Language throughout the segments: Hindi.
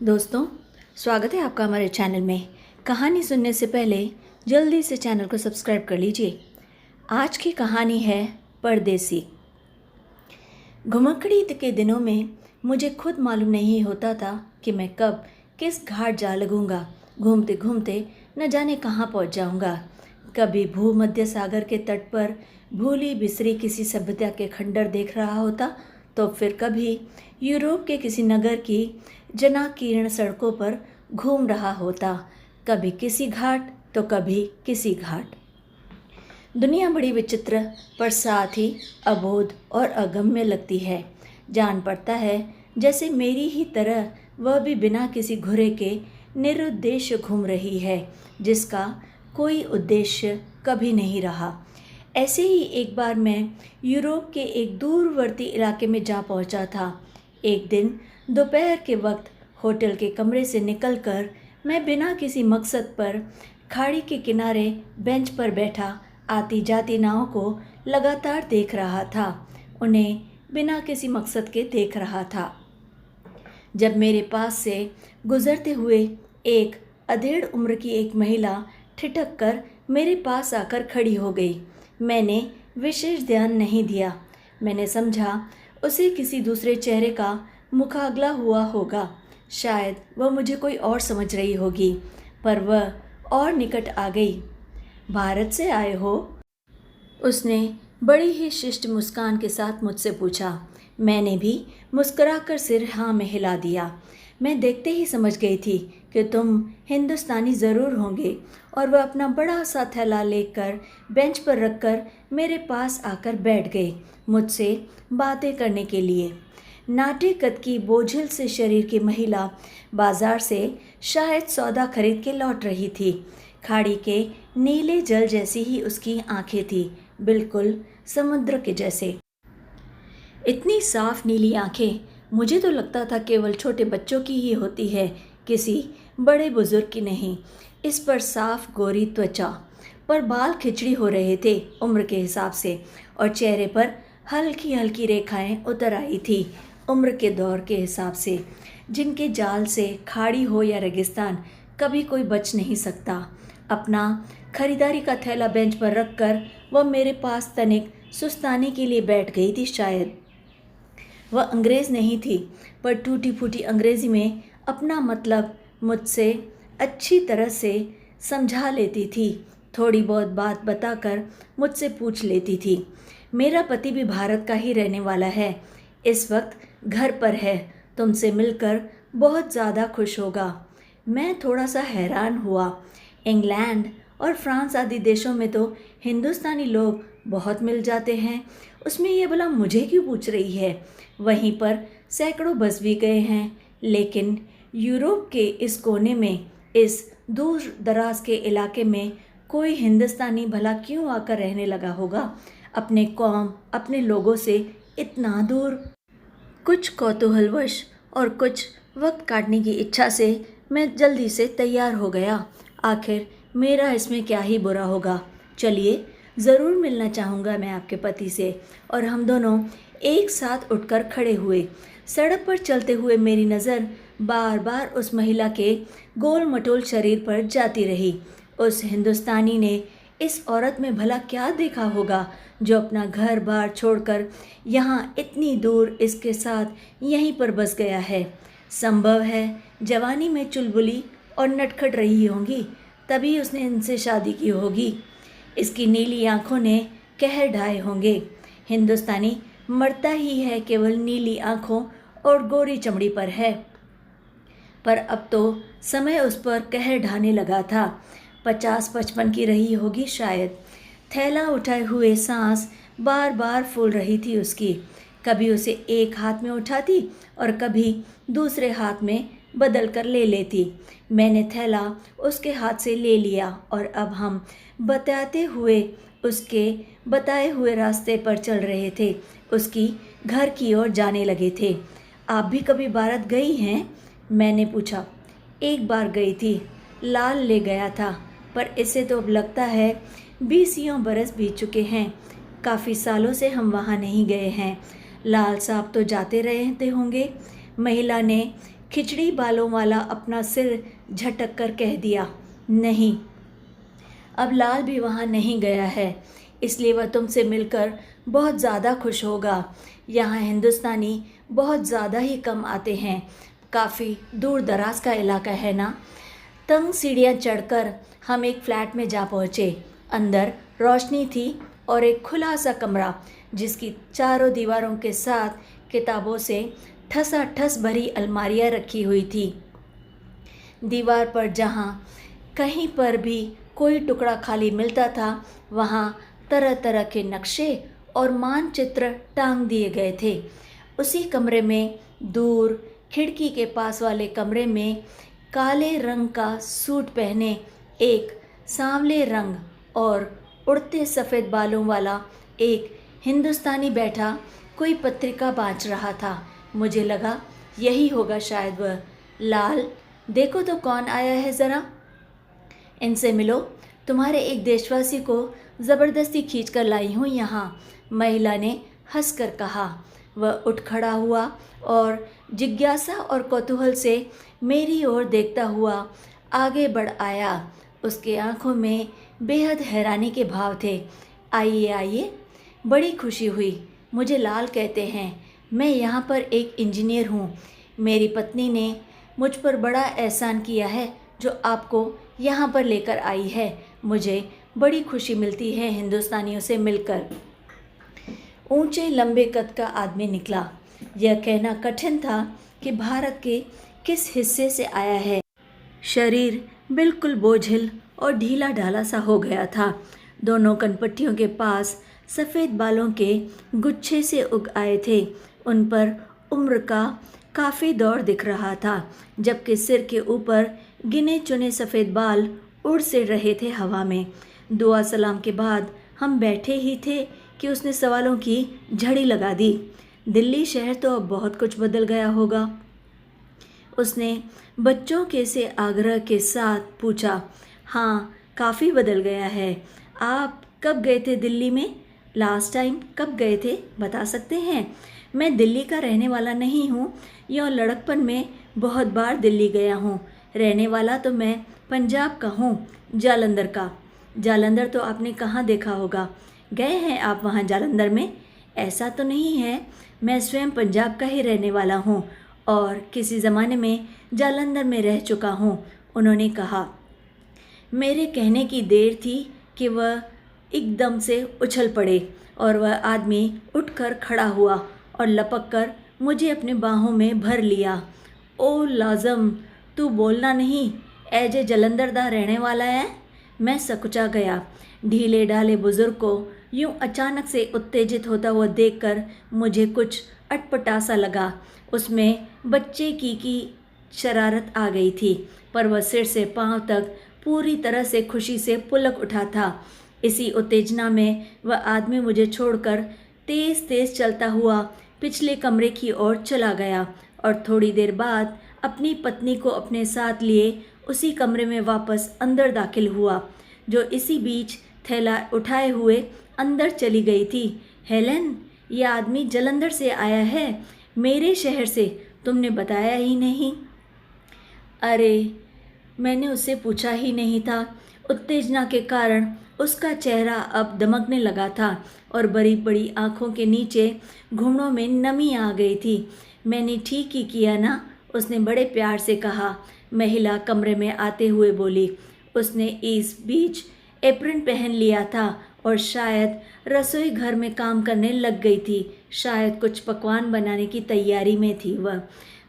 दोस्तों, स्वागत है आपका हमारे चैनल में। कहानी सुनने से पहले जल्दी से चैनल को सब्सक्राइब कर लीजिए। आज की कहानी है परदेसी। घुमक्कड़ी के दिनों में मुझे खुद मालूम नहीं होता था कि मैं कब किस घाट जा लगूंगा। घूमते घूमते न जाने कहाँ पहुँच जाऊंगा। कभी भूमध्य सागर के तट पर भूली बिसरी किसी सभ्यता के खंडर देख रहा होता, तो फिर कभी यूरोप के किसी नगर की जनाकीर्ण सड़कों पर घूम रहा होता। कभी किसी घाट तो कभी किसी घाट। दुनिया बड़ी विचित्र पर साथ ही अबोध और अगम्य लगती है। जान पड़ता है जैसे मेरी ही तरह वह भी बिना किसी घुरे के निरुद्देश्य घूम रही है, जिसका कोई उद्देश्य कभी नहीं रहा। ऐसे ही एक बार मैं यूरोप के एक दूरवर्ती इलाके में जा पहुंचा था। एक दिन दोपहर के वक्त होटल के कमरे से निकलकर मैं बिना किसी मकसद पर खाड़ी के किनारे बेंच पर बैठा आती जाती नाव को लगातार देख रहा था। उन्हें बिना किसी मकसद के देख रहा था जब मेरे पास से गुजरते हुए एक अधेड़ उम्र की एक महिला ठिठक कर मेरे पास आकर खड़ी हो गई। मैंने विशेष ध्यान नहीं दिया। मैंने समझा उसे किसी दूसरे चेहरे का मुखाग्ला हुआ होगा। शायद वह मुझे कोई और समझ रही होगी, पर वह और निकट आ गई। भारत से आए हो? उसने बड़ी ही शिष्ट मुस्कान के साथ मुझसे पूछा। मैंने भी मुस्कुराकर सिर हाँ में हिला दिया। मैं देखते ही समझ गई थी कि तुम हिंदुस्तानी ज़रूर होंगे। और वह अपना बड़ा सा थैला लेकर बेंच पर रखकर मेरे पास आकर बैठ गई, मुझसे बातें करने के लिए। नाटे कद की बोझिल से शरीर की महिला बाजार से शायद सौदा खरीद के लौट रही थी। खाड़ी के नीले जल जैसी ही उसकी आंखें थी, बिल्कुल समुद्र के जैसे। इतनी साफ नीली आंखें मुझे तो लगता था केवल छोटे बच्चों की ही होती है, किसी बड़े बुजुर्ग की नहीं। इस पर साफ गोरी त्वचा, पर बाल खिचड़ी हो रहे थे उम्र के हिसाब से, और चेहरे पर हल्की हल्की रेखाएं उतर आई थी उम्र के दौर के हिसाब से, जिनके जाल से खाड़ी हो या रेगिस्तान कभी कोई बच नहीं सकता। अपना खरीदारी का थैला बेंच पर रखकर वह मेरे पास तनिक सुस्ताने के लिए बैठ गई थी। शायद वह अंग्रेज़ नहीं थी, पर टूटी फूटी अंग्रेज़ी में अपना मतलब मुझसे अच्छी तरह से समझा लेती थी। थोड़ी बहुत बात बताकर मुझसे पूछ लेती थी। मेरा पति भी भारत का ही रहने वाला है, इस वक्त घर पर है, तुमसे मिलकर बहुत ज़्यादा खुश होगा। मैं थोड़ा सा हैरान हुआ। इंग्लैंड और फ्रांस आदि देशों में तो हिंदुस्तानी लोग बहुत मिल जाते हैं, उसमें यह भला मुझे क्यों पूछ रही है? वहीं पर सैकड़ों बस भी गए हैं, लेकिन यूरोप के इस कोने में, इस दूर दराज के इलाके में कोई हिंदुस्तानी भला क्यों आकर रहने लगा होगा, अपने कौम अपने लोगों से इतना दूर? कुछ कौतूहलवश और कुछ वक्त काटने की इच्छा से मैं जल्दी से तैयार हो गया। आखिर मेरा इसमें क्या ही बुरा होगा। चलिए, ज़रूर मिलना चाहूँगा मैं आपके पति से। और हम दोनों एक साथ उठकर खड़े हुए। सड़क पर चलते हुए मेरी नज़र बार बार उस महिला के गोल मटोल शरीर पर जाती रही। उस हिंदुस्तानी ने इस औरत में भला क्या देखा होगा जो अपना घर बार छोड़कर यहाँ इतनी दूर इसके साथ यहीं पर बस गया है। संभव है जवानी में चुलबुली और नटखट रही होंगी, तभी उसने इनसे शादी की होगी। इसकी नीली आंखों ने कहर ढाए होंगे। हिंदुस्तानी मरता ही है केवल नीली आंखों और गोरी चमड़ी पर है। पर अब तो समय उस पर कहर ढाने लगा था। 50-55 की रही होगी शायद। थैला उठाए हुए सांस बार बार फूल रही थी उसकी। कभी उसे एक हाथ में उठाती और कभी दूसरे हाथ में बदल कर ले लेती। मैंने थैला उसके हाथ से ले लिया और अब हम बताते हुए उसके बताए हुए रास्ते पर चल रहे थे। उसकी घर की ओर जाने लगे थे। आप भी कभी भारत गई हैं? मैंने पूछा। एक बार गई थी, लाल ले गया था, पर इसे तो अब लगता है 20 बरस बीत चुके हैं। काफ़ी सालों से हम वहाँ नहीं गए हैं। लाल साहब तो जाते रहते होंगे। महिला ने खिचड़ी बालों वाला अपना सिर झटक कर कह दिया, नहीं, अब लाल भी वहाँ नहीं गया है, इसलिए वह तुमसे मिलकर बहुत ज़्यादा खुश होगा। यहाँ हिंदुस्तानी बहुत ज़्यादा ही कम आते हैं, काफ़ी दूर दराज का इलाका है ना। तंग सीढ़ियाँ चढ़कर हम एक फ्लैट में जा पहुँचे। अंदर रोशनी थी और एक खुला सा कमरा जिसकी चारों दीवारों के साथ किताबों से ठसाठस भरी अलमारियाँ रखी हुई थी। दीवार पर जहाँ कहीं पर भी कोई टुकड़ा खाली मिलता था वहाँ तरह तरह के नक्शे और मानचित्र टांग दिए गए थे। उसी कमरे में दूर खिड़की के पास वाले कमरे में काले रंग का सूट पहने एक सांवले रंग और उड़ते सफ़ेद बालों वाला एक हिंदुस्तानी बैठा कोई पत्रिका बाँच रहा था। मुझे लगा यही होगा शायद वह। लाल, देखो तो कौन आया है ज़रा, इनसे मिलो, तुम्हारे एक देशवासी को ज़बरदस्ती खींच कर लाई हूँ यहाँ, महिला ने हंसकर कहा। वह उठ खड़ा हुआ और जिज्ञासा और कौतूहल से मेरी ओर देखता हुआ आगे बढ़ आया। उसके आंखों में बेहद हैरानी के भाव थे। आइए आइए, बड़ी खुशी हुई। मुझे लाल कहते हैं, मैं यहाँ पर एक इंजीनियर हूँ। मेरी पत्नी ने मुझ पर बड़ा एहसान किया है जो आपको यहाँ पर लेकर आई है। मुझे बड़ी खुशी मिलती है हिंदुस्तानियों से मिलकर। ऊंचे लंबे कद का आदमी निकला। यह कहना कठिन था कि भारत के किस हिस्से से आया है। शरीर बिल्कुल बोझिल और ढीला ढाला सा हो गया था। दोनों कनपट्टियों के पास सफ़ेद बालों के गुच्छे से उग आए थे। उन पर उम्र का काफ़ी दौर दिख रहा था, जबकि सिर के ऊपर गिने चुने सफ़ेद बाल उड़ से रहे थे हवा में। दुआ सलाम के बाद हम बैठे ही थे कि उसने सवालों की झड़ी लगा दी। दिल्ली शहर तो अब बहुत कुछ बदल गया होगा, उसने बच्चों के से आग्रह के साथ पूछा। हाँ, काफ़ी बदल गया है। आप कब गए थे दिल्ली में? लास्ट टाइम कब गए थे, बता सकते हैं? मैं दिल्ली का रहने वाला नहीं हूँ, यूँ लड़कपन में बहुत बार दिल्ली गया हूँ। रहने वाला तो मैं पंजाब का हूँ, जालंधर का। जालंधर तो आपने कहाँ देखा होगा, गए हैं आप वहाँ जालंधर में? ऐसा तो नहीं है, मैं स्वयं पंजाब का ही रहने वाला हूँ और किसी ज़माने में जालंधर में रह चुका हूँ, उन्होंने कहा। मेरे कहने की देर थी कि वह एकदम से उछल पड़े और वह आदमी उठकर खड़ा हुआ और लपक कर मुझे अपने बाहों में भर लिया। ओ लाज़म, तू बोलना नहीं, ऐजे जलंधर दा रहने वाला है? मैं सकुचा गया। ढीले ढाले बुजुर्ग को यूं अचानक से उत्तेजित होता हुआ देखकर मुझे कुछ अटपटा सा लगा। उसमें बच्चे की शरारत आ गई थी, पर वह सिर से पांव तक पूरी तरह से खुशी से पुलक उठा था। इसी उत्तेजना में वह आदमी मुझे छोड़कर तेज तेज चलता हुआ पिछले कमरे की ओर चला गया और थोड़ी देर बाद अपनी पत्नी को अपने साथ लिए उसी कमरे में वापस अंदर दाखिल हुआ, जो इसी बीच थैला उठाए हुए अंदर चली गई थी। हेलेन, यह आदमी जलंधर से आया है, मेरे शहर से, तुमने बताया ही नहीं। अरे, मैंने उससे पूछा ही नहीं था। उत्तेजना के कारण उसका चेहरा अब दमकने लगा था और बड़ी बड़ी आँखों के नीचे घुंघरूं में नमी आ गई थी। मैंने ठीक ही किया ना, उसने बड़े प्यार से कहा। महिला कमरे में आते हुए बोली। उसने इस बीच एप्रन पहन लिया था और शायद रसोई घर में काम करने लग गई थी। शायद कुछ पकवान बनाने की तैयारी में थी वह।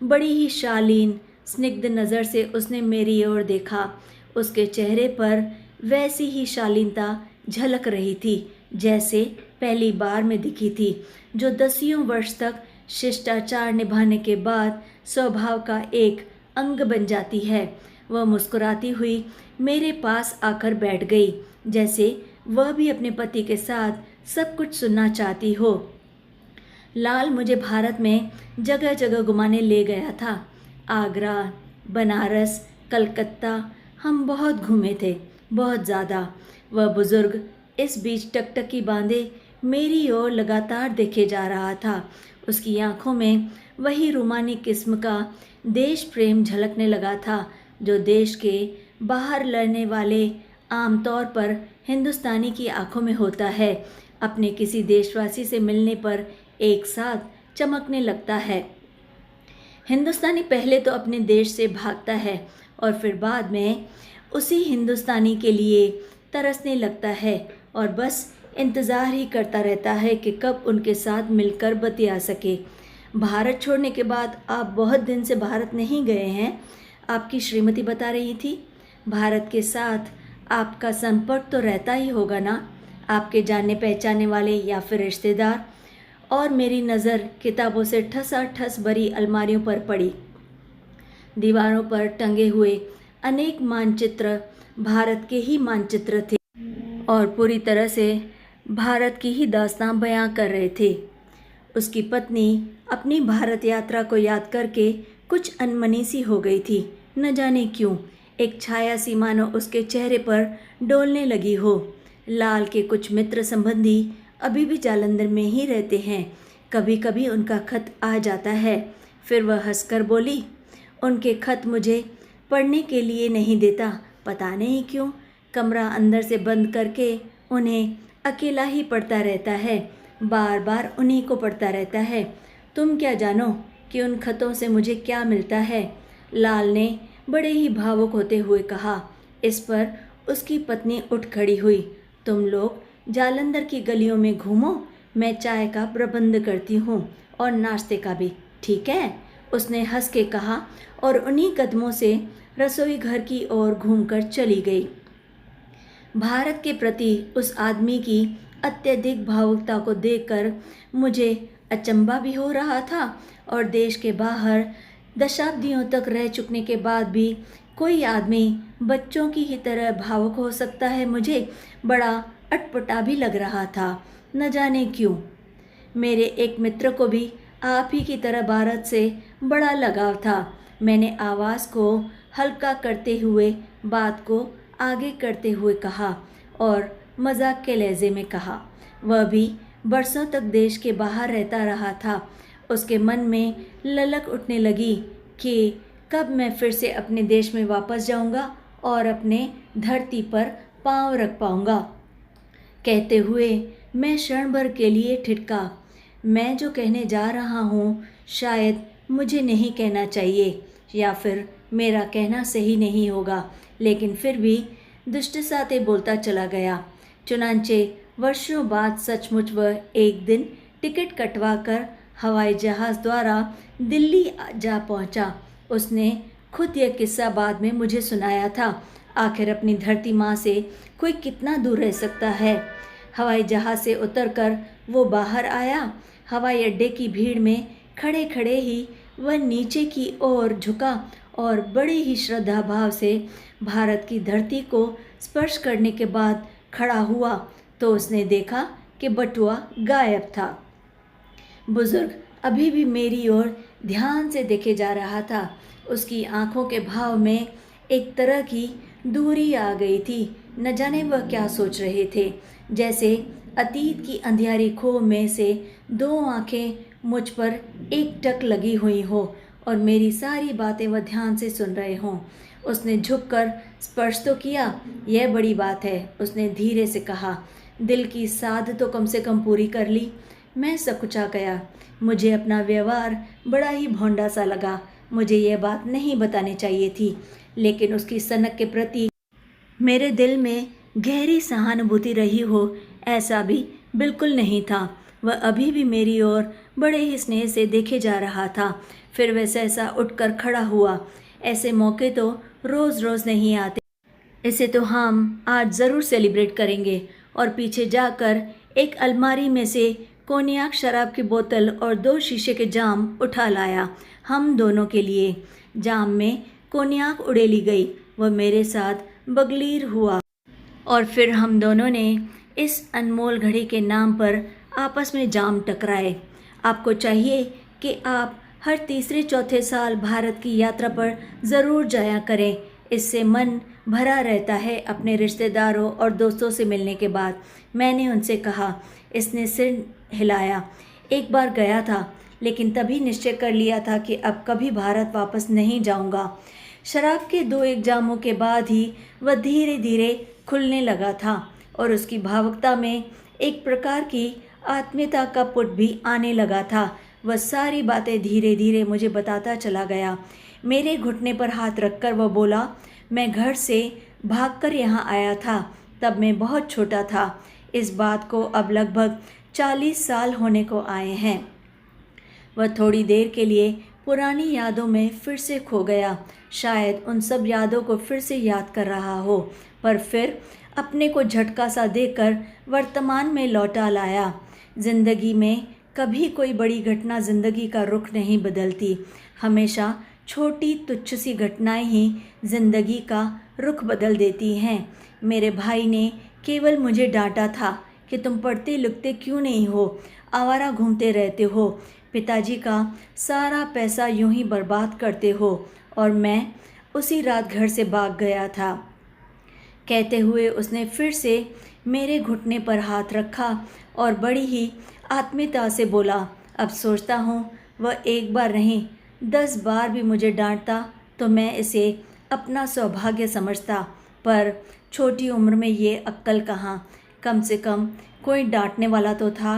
बड़ी ही शालीन स्निग्ध नज़र से उसने मेरी ओर देखा। उसके चेहरे पर वैसी ही शालीनता झलक रही थी जैसे पहली बार में दिखी थी, जो दसियों वर्ष तक शिष्टाचार निभाने के बाद स्वभाव का एक अंग बन जाती है। वह मुस्कुराती हुई मेरे पास आकर बैठ गई, जैसे वह भी अपने पति के साथ सब कुछ सुनना चाहती हो। लाल मुझे भारत में जगह जगह घुमाने ले गया था। आगरा, बनारस, कलकत्ता, हम बहुत घूमे थे, बहुत ज़्यादा। वह बुज़ुर्ग इस बीच टकटकी बांधे मेरी ओर लगातार देखे जा रहा था। उसकी आंखों में वही रूमानी किस्म का देश प्रेम झलकने लगा था, जो देश के बाहर रहने वाले आमतौर पर हिंदुस्तानी की आंखों में होता है, अपने किसी देशवासी से मिलने पर एक साथ चमकने लगता है। हिंदुस्तानी पहले तो अपने देश से भागता है और फिर बाद में उसी हिंदुस्तानी के लिए तरसने लगता है और बस इंतज़ार ही करता रहता है कि कब उनके साथ मिलकर बतिया सके। भारत छोड़ने के बाद आप बहुत दिन से भारत नहीं गए हैं, आपकी श्रीमती बता रही थी। भारत के साथ आपका संपर्क तो रहता ही होगा ना, आपके जानने पहचाने वाले या फिर रिश्तेदार। और मेरी नज़र किताबों से ठसाठस भरी अलमारियों पर पड़ी। दीवारों पर टंगे हुए अनेक मानचित्र भारत के ही मानचित्र थे और पूरी तरह से भारत की ही दास्तां बयां कर रहे थे। उसकी पत्नी अपनी भारत यात्रा को याद करके कुछ अनमनी सी हो गई थी, न जाने क्यों। एक छाया सी मानो उसके चेहरे पर डोलने लगी हो। लाल के कुछ मित्र संबंधी अभी भी जालंधर में ही रहते हैं, कभी कभी उनका खत आ जाता है। फिर वह हंसकर बोली, उनके खत मुझे पढ़ने के लिए नहीं देता, पता नहीं क्यों। कमरा अंदर से बंद करके उन्हें अकेला ही पढ़ता रहता है, बार बार उन्हीं को पढ़ता रहता है। तुम क्या जानो कि उन खतों से मुझे क्या मिलता है, लाल ने बड़े ही भावुक होते हुए कहा। इस पर उसकी पत्नी उठ खड़ी हुई। तुम लोग जालंधर की गलियों में घूमो, मैं चाय का प्रबंध करती हूँ और नाश्ते का भी, ठीक है? उसने हंस के कहा और उन्हीं कदमों से रसोई घर की ओर घूमकर चली गई। भारत के प्रति उस आदमी की अत्यधिक भावुकता को देखकर मुझे अचंभा भी हो रहा था और देश के बाहर दशाब्दियों तक रह चुकने के बाद भी कोई आदमी बच्चों की ही तरह भावुक हो सकता है, मुझे बड़ा अटपटा भी लग रहा था, न जाने क्यों। मेरे एक मित्र को भी आप ही की तरह भारत से बड़ा लगाव था। मैंने आवाज़ को हल्का करते हुए बात को आगे करते हुए कहा और मजाक के लहजे में कहा। वह भी बरसों तक देश के बाहर रहता रहा था। उसके मन में ललक उठने लगी कि कब मैं फिर से अपने देश में वापस जाऊंगा और अपने धरती पर पांव रख पाऊंगा। कहते हुए मैं क्षण भर के लिए ठिठका। मैं जो कहने जा रहा हूँ शायद मुझे नहीं कहना चाहिए या फिर मेरा कहना सही नहीं होगा, लेकिन फिर भी दुष्टसाते बोलता चला गया। चुनांचे वर्षों बाद सचमुच वह एक दिन टिकट कटवा कर हवाई जहाज़ द्वारा दिल्ली जा पहुंचा। उसने खुद यह किस्सा बाद में मुझे सुनाया था। आखिर अपनी धरती माँ से कोई कितना दूर रह सकता है। हवाई जहाज़ से उतरकर वो बाहर आया। हवाई अड्डे की भीड़ में खड़े खड़े ही वह नीचे की ओर झुका और बड़े ही श्रद्धा भाव से भारत की धरती को स्पर्श करने के बाद खड़ा हुआ तो उसने देखा कि बटुआ गायब था। बुजुर्ग अभी भी मेरी ओर ध्यान से देखे जा रहा था। उसकी आंखों के भाव में एक तरह की दूरी आ गई थी। न जाने वह क्या सोच रहे थे, जैसे अतीत की अंधियारी खो में से दो आंखें मुझ पर एक टक लगी हुई हो और मेरी सारी बातें वह ध्यान से सुन रहे हों। उसने झुककर स्पर्श तो किया, यह बड़ी बात है, उसने धीरे से कहा। दिल की साध तो कम से कम पूरी कर ली। मैं सकुचा गया। मुझे अपना व्यवहार बड़ा ही भोंडा सा लगा। मुझे यह बात नहीं बतानी चाहिए थी, लेकिन उसकी सनक के प्रति मेरे दिल में गहरी सहानुभूति रही हो ऐसा भी बिल्कुल नहीं था। वह अभी भी मेरी ओर बड़े ही स्नेह से देखे जा रहा था। फिर वह सहसा उठकर खड़ा हुआ। ऐसे मौके तो रोज़ रोज़ नहीं आते, इसे तो हम आज ज़रूर सेलिब्रेट करेंगे। और पीछे जाकर एक अलमारी में से कोनियाक शराब की बोतल और 2 शीशे के जाम उठा लाया हम दोनों के लिए। जाम में कोनियाक उड़ेली गई। वह मेरे साथ बगलीर हुआ और फिर हम दोनों ने इस अनमोल घड़ी के नाम पर आपस में जाम टकराए। आपको चाहिए कि आप हर तीसरे चौथे साल भारत की यात्रा पर ज़रूर जाया करें। इससे मन भरा रहता है अपने रिश्तेदारों और दोस्तों से मिलने के बाद। मैंने उनसे कहा। इसने सिर हिलाया। एक बार गया था, लेकिन तभी निश्चय कर लिया था कि अब कभी भारत वापस नहीं जाऊंगा। शराब के 2 एग्जामों के बाद ही वह धीरे धीरे खुलने लगा था और उसकी भावुकता में एक प्रकार की आत्मीयता का पुट भी आने लगा था। वह सारी बातें धीरे धीरे मुझे बताता चला गया। मेरे घुटने पर हाथ रखकर वह बोला, मैं घर से भागकर यहाँ आया था, तब मैं बहुत छोटा था। इस बात को अब लगभग 40 साल होने को आए हैं। वह थोड़ी देर के लिए पुरानी यादों में फिर से खो गया, शायद उन सब यादों को फिर से याद कर रहा हो, पर फिर अपने को झटका सा देकर वर्तमान में लौटा लाया। जिंदगी में कभी कोई बड़ी घटना जिंदगी का रुख नहीं बदलती, हमेशा छोटी तुच्छ सी घटनाएं ही जिंदगी का रुख बदल देती हैं। मेरे भाई ने केवल मुझे डांटा था कि तुम पढ़ते लिखते क्यों नहीं हो, आवारा घूमते रहते हो, पिताजी का सारा पैसा यूं ही बर्बाद करते हो, और मैं उसी रात घर से भाग गया था। कहते हुए उसने फिर से मेरे घुटने पर हाथ रखा और बड़ी ही आत्मीयता से बोला, अब सोचता हूँ वह एक बार नहीं 10 बार भी मुझे डांटता तो मैं इसे अपना सौभाग्य समझता, पर छोटी उम्र में ये अक्ल कहाँ, कम से कम कोई डांटने वाला तो था।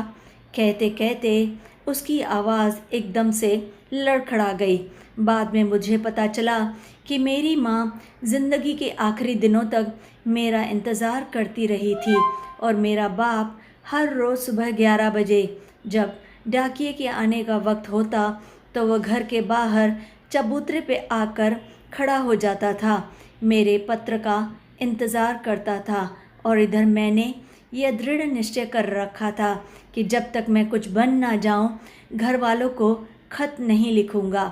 कहते कहते उसकी आवाज़ एकदम से लड़खड़ा गई। बाद में मुझे पता चला कि मेरी माँ ज़िंदगी के आखिरी दिनों तक मेरा इंतज़ार करती रही थी, और मेरा बाप हर रोज़ सुबह 11 बजे जब डाकिये के आने का वक्त होता तो वह घर के बाहर चबूतरे पे आकर खड़ा हो जाता था, मेरे पत्र का इंतज़ार करता था। और इधर मैंने यह दृढ़ निश्चय कर रखा था कि जब तक मैं कुछ बन ना जाऊं, घर वालों को खत नहीं लिखूंगा।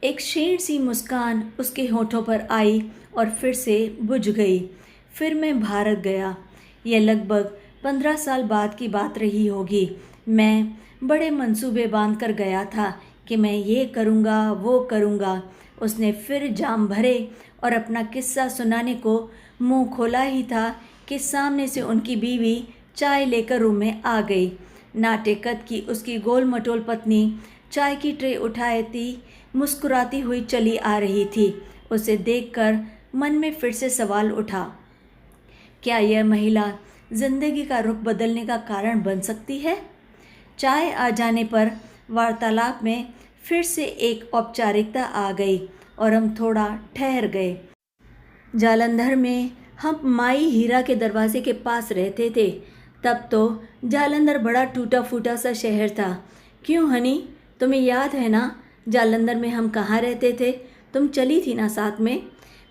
एक क्षीण सी मुस्कान उसके होठों पर आई और फिर से बुझ गई। फिर मैं भारत गया। यह लगभग 15 साल बाद की बात रही होगी। मैं बड़े मंसूबे बांध कर गया था कि मैं ये करूँगा वो करूँगा। उसने फिर जाम भरे और अपना किस्सा सुनाने को मुंह खोला ही था कि सामने से उनकी बीवी चाय लेकर रूम में आ गई। नाटे कद की उसकी गोल मटोल पत्नी चाय की ट्रे उठाती मुस्कुराती हुई चली आ रही थी। उसे देखकर मन में फिर से सवाल उठा, क्या यह महिला जिंदगी का रुख बदलने का कारण बन सकती है? चाय आ जाने पर वार्तालाप में फिर से एक औपचारिकता आ गई और हम थोड़ा ठहर गए। जालंधर में हम माई हीरा के दरवाजे के पास रहते थे। तब तो जालंधर बड़ा टूटा फूटा सा शहर था। क्यों हनी, तुम्हें याद है ना जालंधर में हम कहाँ रहते थे? तुम चली थी ना साथ में।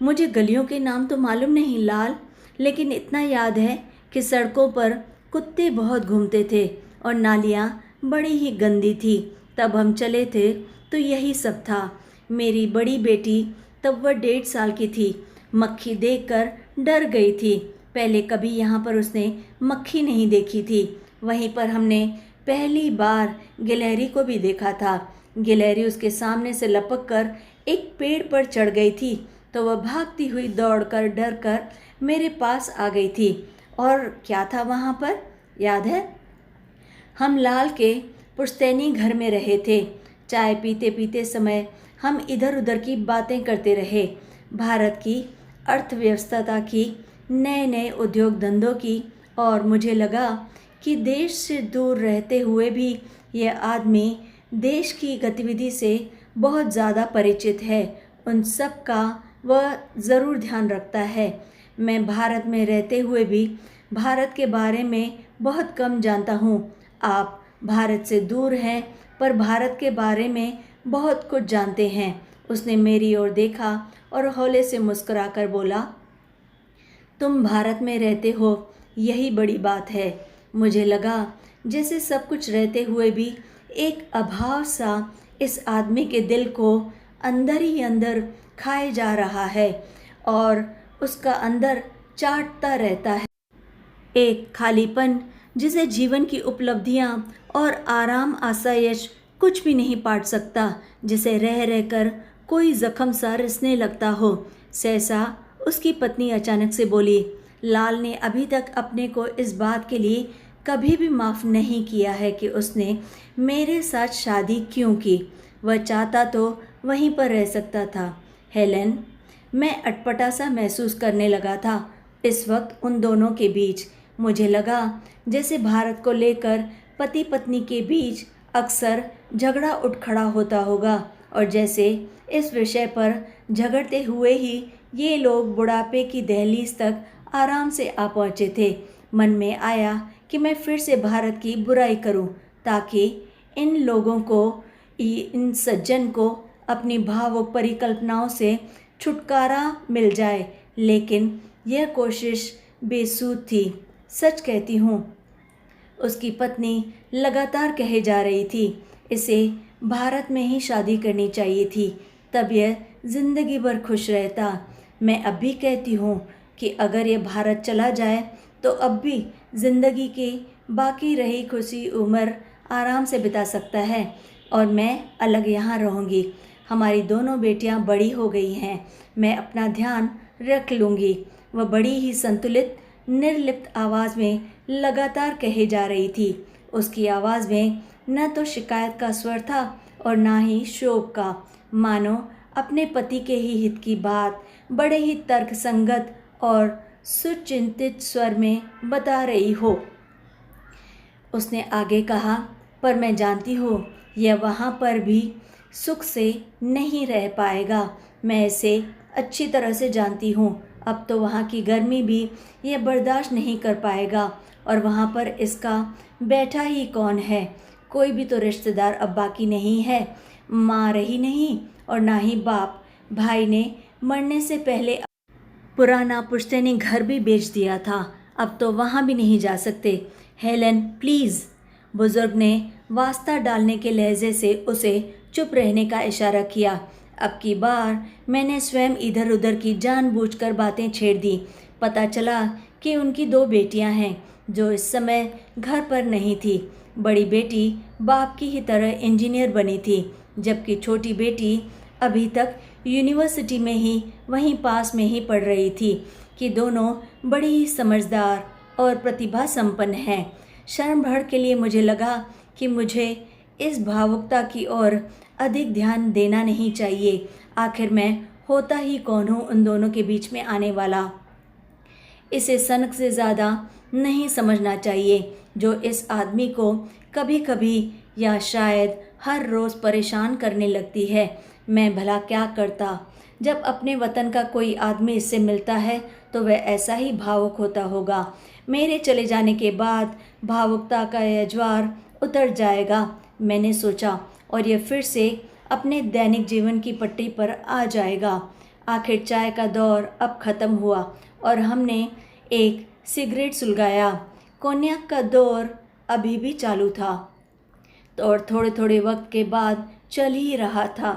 मुझे गलियों के नाम तो मालूम नहीं लाल, लेकिन इतना याद है कि सड़कों पर कुत्ते बहुत घूमते थे और नालियाँ बड़ी ही गंदी थी। तब हम चले थे तो यही सब था। मेरी बड़ी बेटी तब वह 1.5 साल की थी। मक्खी देखकर डर गई थी। पहले कभी यहाँ पर उसने मक्खी नहीं देखी थी। वहीं पर हमने पहली बार गिलहरी को भी देखा था। गिलहरी उसके सामने से लपक कर एक पेड़ पर चढ़ गई थी तो वह भागती हुई दौड़कर डर कर मेरे पास आ गई थी। और क्या था वहाँ पर, याद है? हम लाल के पुश्तैनी घर में रहे थे। चाय पीते पीते समय हम इधर उधर की बातें करते रहे, भारत की अर्थव्यवस्था की, नए नए उद्योग धंधों की, और मुझे लगा कि देश से दूर रहते हुए भी यह आदमी देश की गतिविधि से बहुत ज़्यादा परिचित है। उन सब का वह ज़रूर ध्यान रखता है। मैं भारत में रहते हुए भी भारत के बारे में बहुत कम जानता हूँ। आप भारत से दूर हैं पर भारत के बारे में बहुत कुछ जानते हैं। उसने मेरी ओर देखा और हौले से मुस्कुराकर बोला, तुम भारत में रहते हो, यही बड़ी बात है। मुझे लगा जैसे सब कुछ रहते हुए भी एक अभाव सा इस आदमी के दिल को अंदर ही अंदर खाए जा रहा है और उसका अंदर चाटता रहता है। एक खालीपन जिसे जीवन की उपलब्धियां और आराम आसाइश कुछ भी नहीं पाट सकता, जिसे रह रहकर कोई जख्म सा रिसने लगता हो। सहसा उसकी पत्नी अचानक से बोली। लाल ने अभी तक अपने को इस बात के लिए कभी भी माफ़ नहीं किया है कि उसने मेरे साथ शादी क्यों की। वह चाहता तो वहीं पर रह सकता था। हेलेन, मैं अटपटा सा महसूस करने लगा था इस वक्त उन दोनों के बीच। मुझे लगा जैसे भारत को लेकर पति पत्नी के बीच अक्सर झगड़ा उठ खड़ा होता होगा, और जैसे इस विषय पर झगड़ते हुए ही ये लोग बुढ़ापे की दहलीज तक आराम से आ पहुँचे थे। मन में आया कि मैं फिर से भारत की बुराई करूं, ताकि इन लोगों को, इन सज्जन को अपनी भावुक परिकल्पनाओं से छुटकारा मिल जाए। लेकिन यह कोशिश बेसुध थी। सच कहती हूँ, उसकी पत्नी लगातार कहे जा रही थी इसे भारत में ही शादी करनी चाहिए थी, तब यह जिंदगी भर खुश रहता। मैं अब भी कहती हूँ कि अगर ये भारत चला जाए तो अब भी जिंदगी की बाकी रही खुशी उम्र आराम से बिता सकता है, और मैं अलग यहाँ रहूँगी। हमारी दोनों बेटियाँ बड़ी हो गई हैं, मैं अपना ध्यान रख लूँगी। वह बड़ी ही संतुलित निर्लिप्त आवाज़ में लगातार कहे जा रही थी। उसकी आवाज़ में न तो शिकायत का स्वर था और ना ही शोक का, मानो अपने पति के ही हित की बात बड़े ही तर्कसंगत और सुचिंतित स्वर में बता रही हो। उसने आगे कहा, पर मैं जानती हूँ यह वहाँ पर भी सुख से नहीं रह पाएगा। मैं इसे अच्छी तरह से जानती हूँ। अब तो वहाँ की गर्मी भी यह बर्दाश्त नहीं कर पाएगा, और वहाँ पर इसका बैठा ही कौन है। कोई भी तो रिश्तेदार अब बाकी नहीं है। माँ रही नहीं और ना ही बाप। भाई ने मरने से पहले पुराना पुश्तैनी घर भी बेच दिया था। अब तो वहाँ भी नहीं जा सकते। Helen, please. बुजुर्ग ने वास्ता डालने के लहजे से उसे चुप रहने का इशारा किया। अब की बार मैंने स्वयं इधर उधर की जानबूझकर बातें छेड़ दी। पता चला कि उनकी 2 बेटियां हैं जो इस समय घर पर नहीं थी। बड़ी बेटी बाप की ही तरह इंजीनियर बनी थी, जबकि छोटी बेटी अभी तक यूनिवर्सिटी में ही वहीं पास में ही पढ़ रही थी। कि दोनों बड़ी ही समझदार और प्रतिभा संपन्न हैं। क्षण भर के लिए मुझे लगा कि मुझे इस भावुकता की ओर अधिक ध्यान देना नहीं चाहिए। आखिर मैं होता ही कौन हूँ उन दोनों के बीच में आने वाला। इसे सनक से ज़्यादा नहीं समझना चाहिए, जो इस आदमी को कभी कभी या शायद हर रोज़ परेशान करने लगती है। मैं भला क्या करता। जब अपने वतन का कोई आदमी इससे मिलता है तो वह ऐसा ही भावुक होता होगा। मेरे चले जाने के बाद भावुकता का यह ज्वार उतर जाएगा, मैंने सोचा, और यह फिर से अपने दैनिक जीवन की पटरी पर आ जाएगा। आखिर चाय का दौर अब ख़त्म हुआ और हमने एक सिगरेट सुलगाया। कोन्याक का दौर अभी भी चालू था और थोड़े थोड़े वक्त के बाद चल ही रहा था।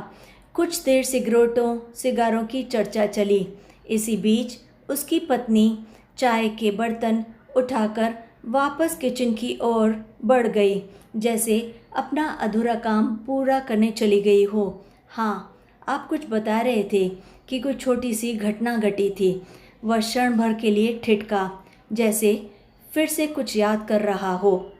कुछ देर सिगारों की चर्चा चली। इसी बीच उसकी पत्नी चाय के बर्तन उठाकर वापस किचन की ओर बढ़ गई, जैसे अपना अधूरा काम पूरा करने चली गई हो। हाँ, आप कुछ बता रहे थे कि कुछ छोटी सी घटना घटी थी। वह क्षण भर के लिए ठिठका, जैसे फिर से कुछ याद कर रहा हो।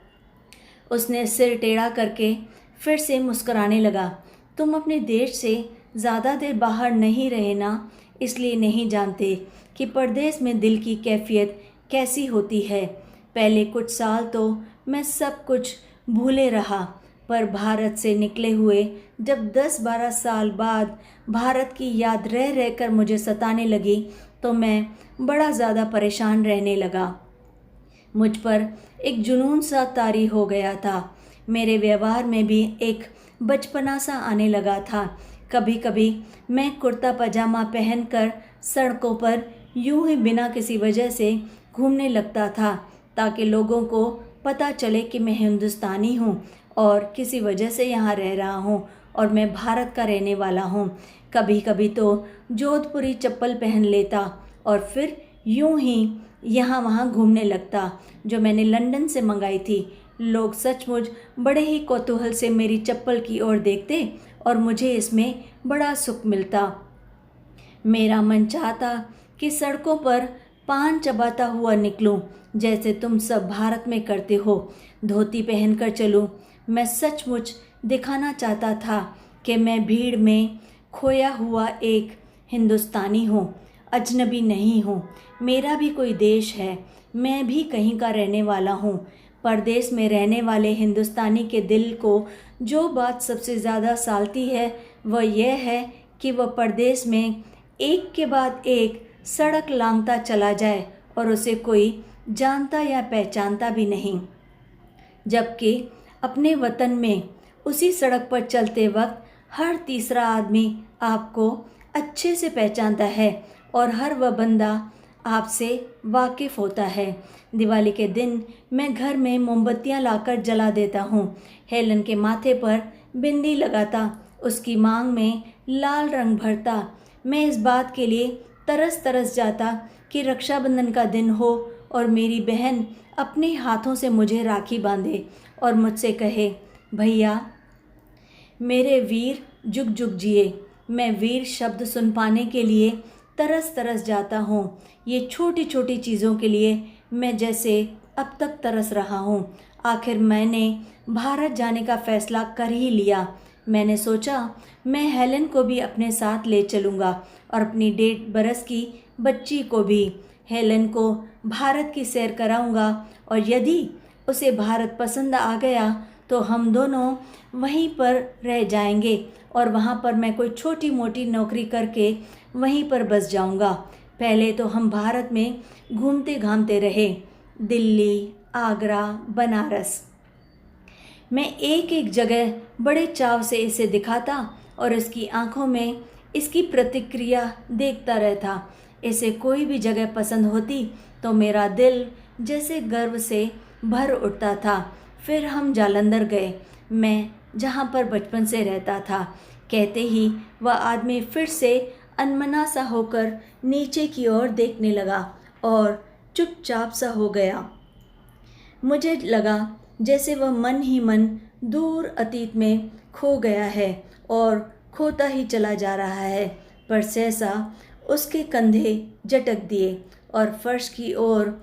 उसने सिर टेढ़ा करके फिर से मुस्कुराने लगा। तुम अपने देश से ज़्यादा देर बाहर नहीं रहे ना, इसलिए नहीं जानते कि परदेश में दिल की कैफियत कैसी होती है। पहले कुछ साल तो मैं सब कुछ भूले रहा, पर भारत से निकले हुए जब 10-12 साल बाद भारत की याद रह रहकर मुझे सताने लगी तो मैं बड़ा ज़्यादा परेशान रहने लगा। मुझ पर एक जुनून सा तारी हो गया था। मेरे व्यवहार में भी एक बचपना सा आने लगा था। कभी कभी मैं कुर्ता पजामा पहनकर सड़कों पर यूं ही बिना किसी वजह से घूमने लगता था, ताकि लोगों को पता चले कि मैं हिंदुस्तानी हूँ और किसी वजह से यहाँ रह रहा हूँ और मैं भारत का रहने वाला हूँ। कभी कभी तो जोधपुरी चप्पल पहन लेता और फिर यूं ही यहाँ वहाँ घूमने लगता, जो मैंने लंदन से मंगाई थी। लोग सचमुच बड़े ही कौतूहल से मेरी चप्पल की ओर देखते और मुझे इसमें बड़ा सुख मिलता। मेरा मन चाहता कि सड़कों पर पान चबाता हुआ निकलूं, जैसे तुम सब भारत में करते हो। धोती पहनकर चलूं। मैं सचमुच दिखाना चाहता था कि मैं भीड़ में खोया हुआ एक हिंदुस्तानी हूँ, अजनबी नहीं हूँ। मेरा भी कोई देश है, मैं भी कहीं का रहने वाला हूँ। परदेश में रहने वाले हिंदुस्तानी के दिल को जो बात सबसे ज़्यादा सालती है वह यह है कि वह परदेश में एक के बाद एक सड़क लांघता चला जाए और उसे कोई जानता या पहचानता भी नहीं, जबकि अपने वतन में उसी सड़क पर चलते वक्त हर तीसरा आदमी आपको अच्छे से पहचानता है और हर वह बंदा आपसे वाकिफ़ होता है। दिवाली के दिन मैं घर में मोमबत्तियां लाकर जला देता हूँ। हेलन के माथे पर बिंदी लगाता, उसकी मांग में लाल रंग भरता। मैं इस बात के लिए तरस तरस जाता कि रक्षाबंधन का दिन हो और मेरी बहन अपने हाथों से मुझे राखी बांधे और मुझसे कहे, भैया मेरे वीर जुग जुग जिए। मैं वीर शब्द सुन पाने के लिए तरस तरस जाता हूँ। ये छोटी छोटी चीज़ों के लिए मैं जैसे अब तक तरस रहा हूँ। आखिर मैंने भारत जाने का फ़ैसला कर ही लिया। मैंने सोचा मैं हेलन को भी अपने साथ ले चलूँगा और अपनी 1.5 बरस की बच्ची को भी। हेलन को भारत की सैर कराऊँगा और यदि उसे भारत पसंद आ गया तो हम दोनों वहीं पर रह जाएंगे और वहाँ पर मैं कोई छोटी मोटी नौकरी करके वहीं पर बस जाऊँगा। पहले तो हम भारत में घूमते घामते रहे, दिल्ली, आगरा, बनारस। मैं एक एक जगह बड़े चाव से इसे दिखाता और इसकी आंखों में इसकी प्रतिक्रिया देखता रहता। इसे कोई भी जगह पसंद होती तो मेरा दिल जैसे गर्व से भर उठता था। फिर हम जालंधर गए, मैं जहाँ पर बचपन से रहता था। कहते ही वह आदमी फिर से अनमना सा होकर नीचे की ओर देखने लगा और चुपचाप सा हो गया। मुझे लगा जैसे वह मन ही मन दूर अतीत में खो गया है और खोता ही चला जा रहा है। पर सहसा उसके कंधे झटक दिए और फर्श की ओर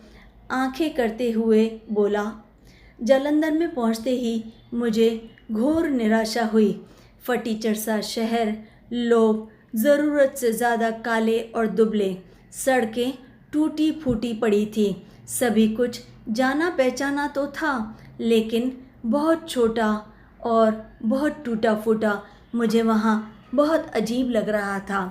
आंखें करते हुए बोला। जालंधर में पहुंचते ही मुझे घोर निराशा हुई। फटीचर सा शहर, लोग ज़रूरत से ज़्यादा काले और दुबले, सड़कें टूटी फूटी पड़ी थी। सभी कुछ जाना पहचाना तो था, लेकिन बहुत छोटा और बहुत टूटा फूटा। मुझे वहाँ बहुत अजीब लग रहा था।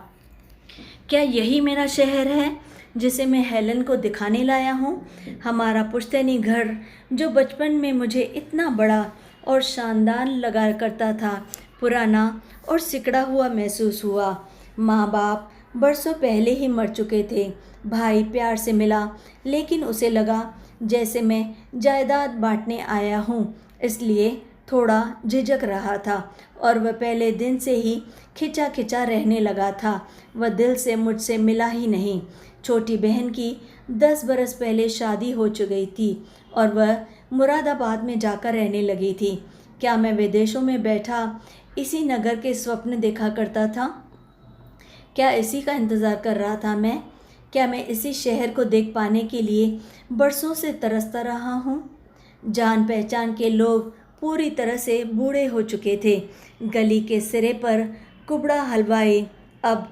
क्या यही मेरा शहर है जिसे मैं हेलन को दिखाने लाया हूँ? हमारा पुश्तैनी घर जो बचपन में मुझे इतना बड़ा और शानदार लगा करता था, पुराना और सिकड़ा हुआ महसूस हुआ। माँ बाप बरसों पहले ही मर चुके थे। भाई प्यार से मिला, लेकिन उसे लगा जैसे मैं जायदाद बांटने आया हूँ, इसलिए थोड़ा झिझक रहा था और वह पहले दिन से ही खिंचा खिंचा रहने लगा था। वह दिल से मुझसे मिला ही नहीं। छोटी बहन की 10 बरस पहले शादी हो चुकी थी और वह मुरादाबाद में जाकर रहने लगी थी। क्या मैं विदेशों में बैठा इसी नगर के स्वप्न देखा करता था? क्या इसी का इंतज़ार कर रहा था मैं? क्या मैं इसी शहर को देख पाने के लिए बरसों से तरसता रहा हूँ? जान पहचान के लोग पूरी तरह से बूढ़े हो चुके थे। गली के सिरे पर कुबड़ा हलवाई अब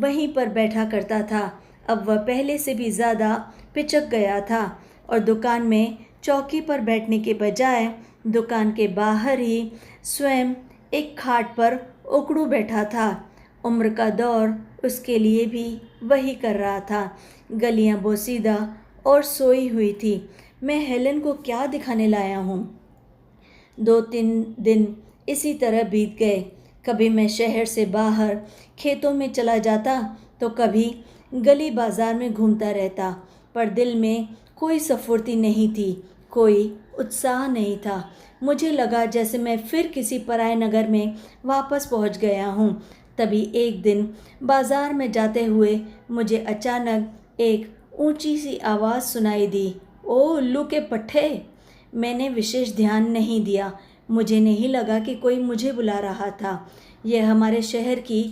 वहीं पर बैठा करता था। अब वह पहले से भी ज़्यादा पिचक गया था और दुकान में चौकी पर बैठने के बजाय दुकान के बाहर ही स्वयं एक खाट पर उकड़ू बैठा था। उम्र का दौर उसके लिए भी वही कर रहा था। गलियां बोसीदा और सोई हुई थी। मैं हेलन को क्या दिखाने लाया हूँ? 2-3 दिन इसी तरह बीत गए। कभी मैं शहर से बाहर खेतों में चला जाता तो कभी गली बाजार में घूमता रहता, पर दिल में कोई स्फूर्ति नहीं थी, कोई उत्साह नहीं था। मुझे लगा जैसे मैं फिर किसी पराए नगर में वापस पहुंच गया हूं। तभी एक दिन बाजार में जाते हुए मुझे अचानक एक ऊंची सी आवाज़ सुनाई दी, ओ उल्लू के पट्टे। मैंने विशेष ध्यान नहीं दिया। मुझे नहीं लगा कि कोई मुझे बुला रहा था। यह हमारे शहर की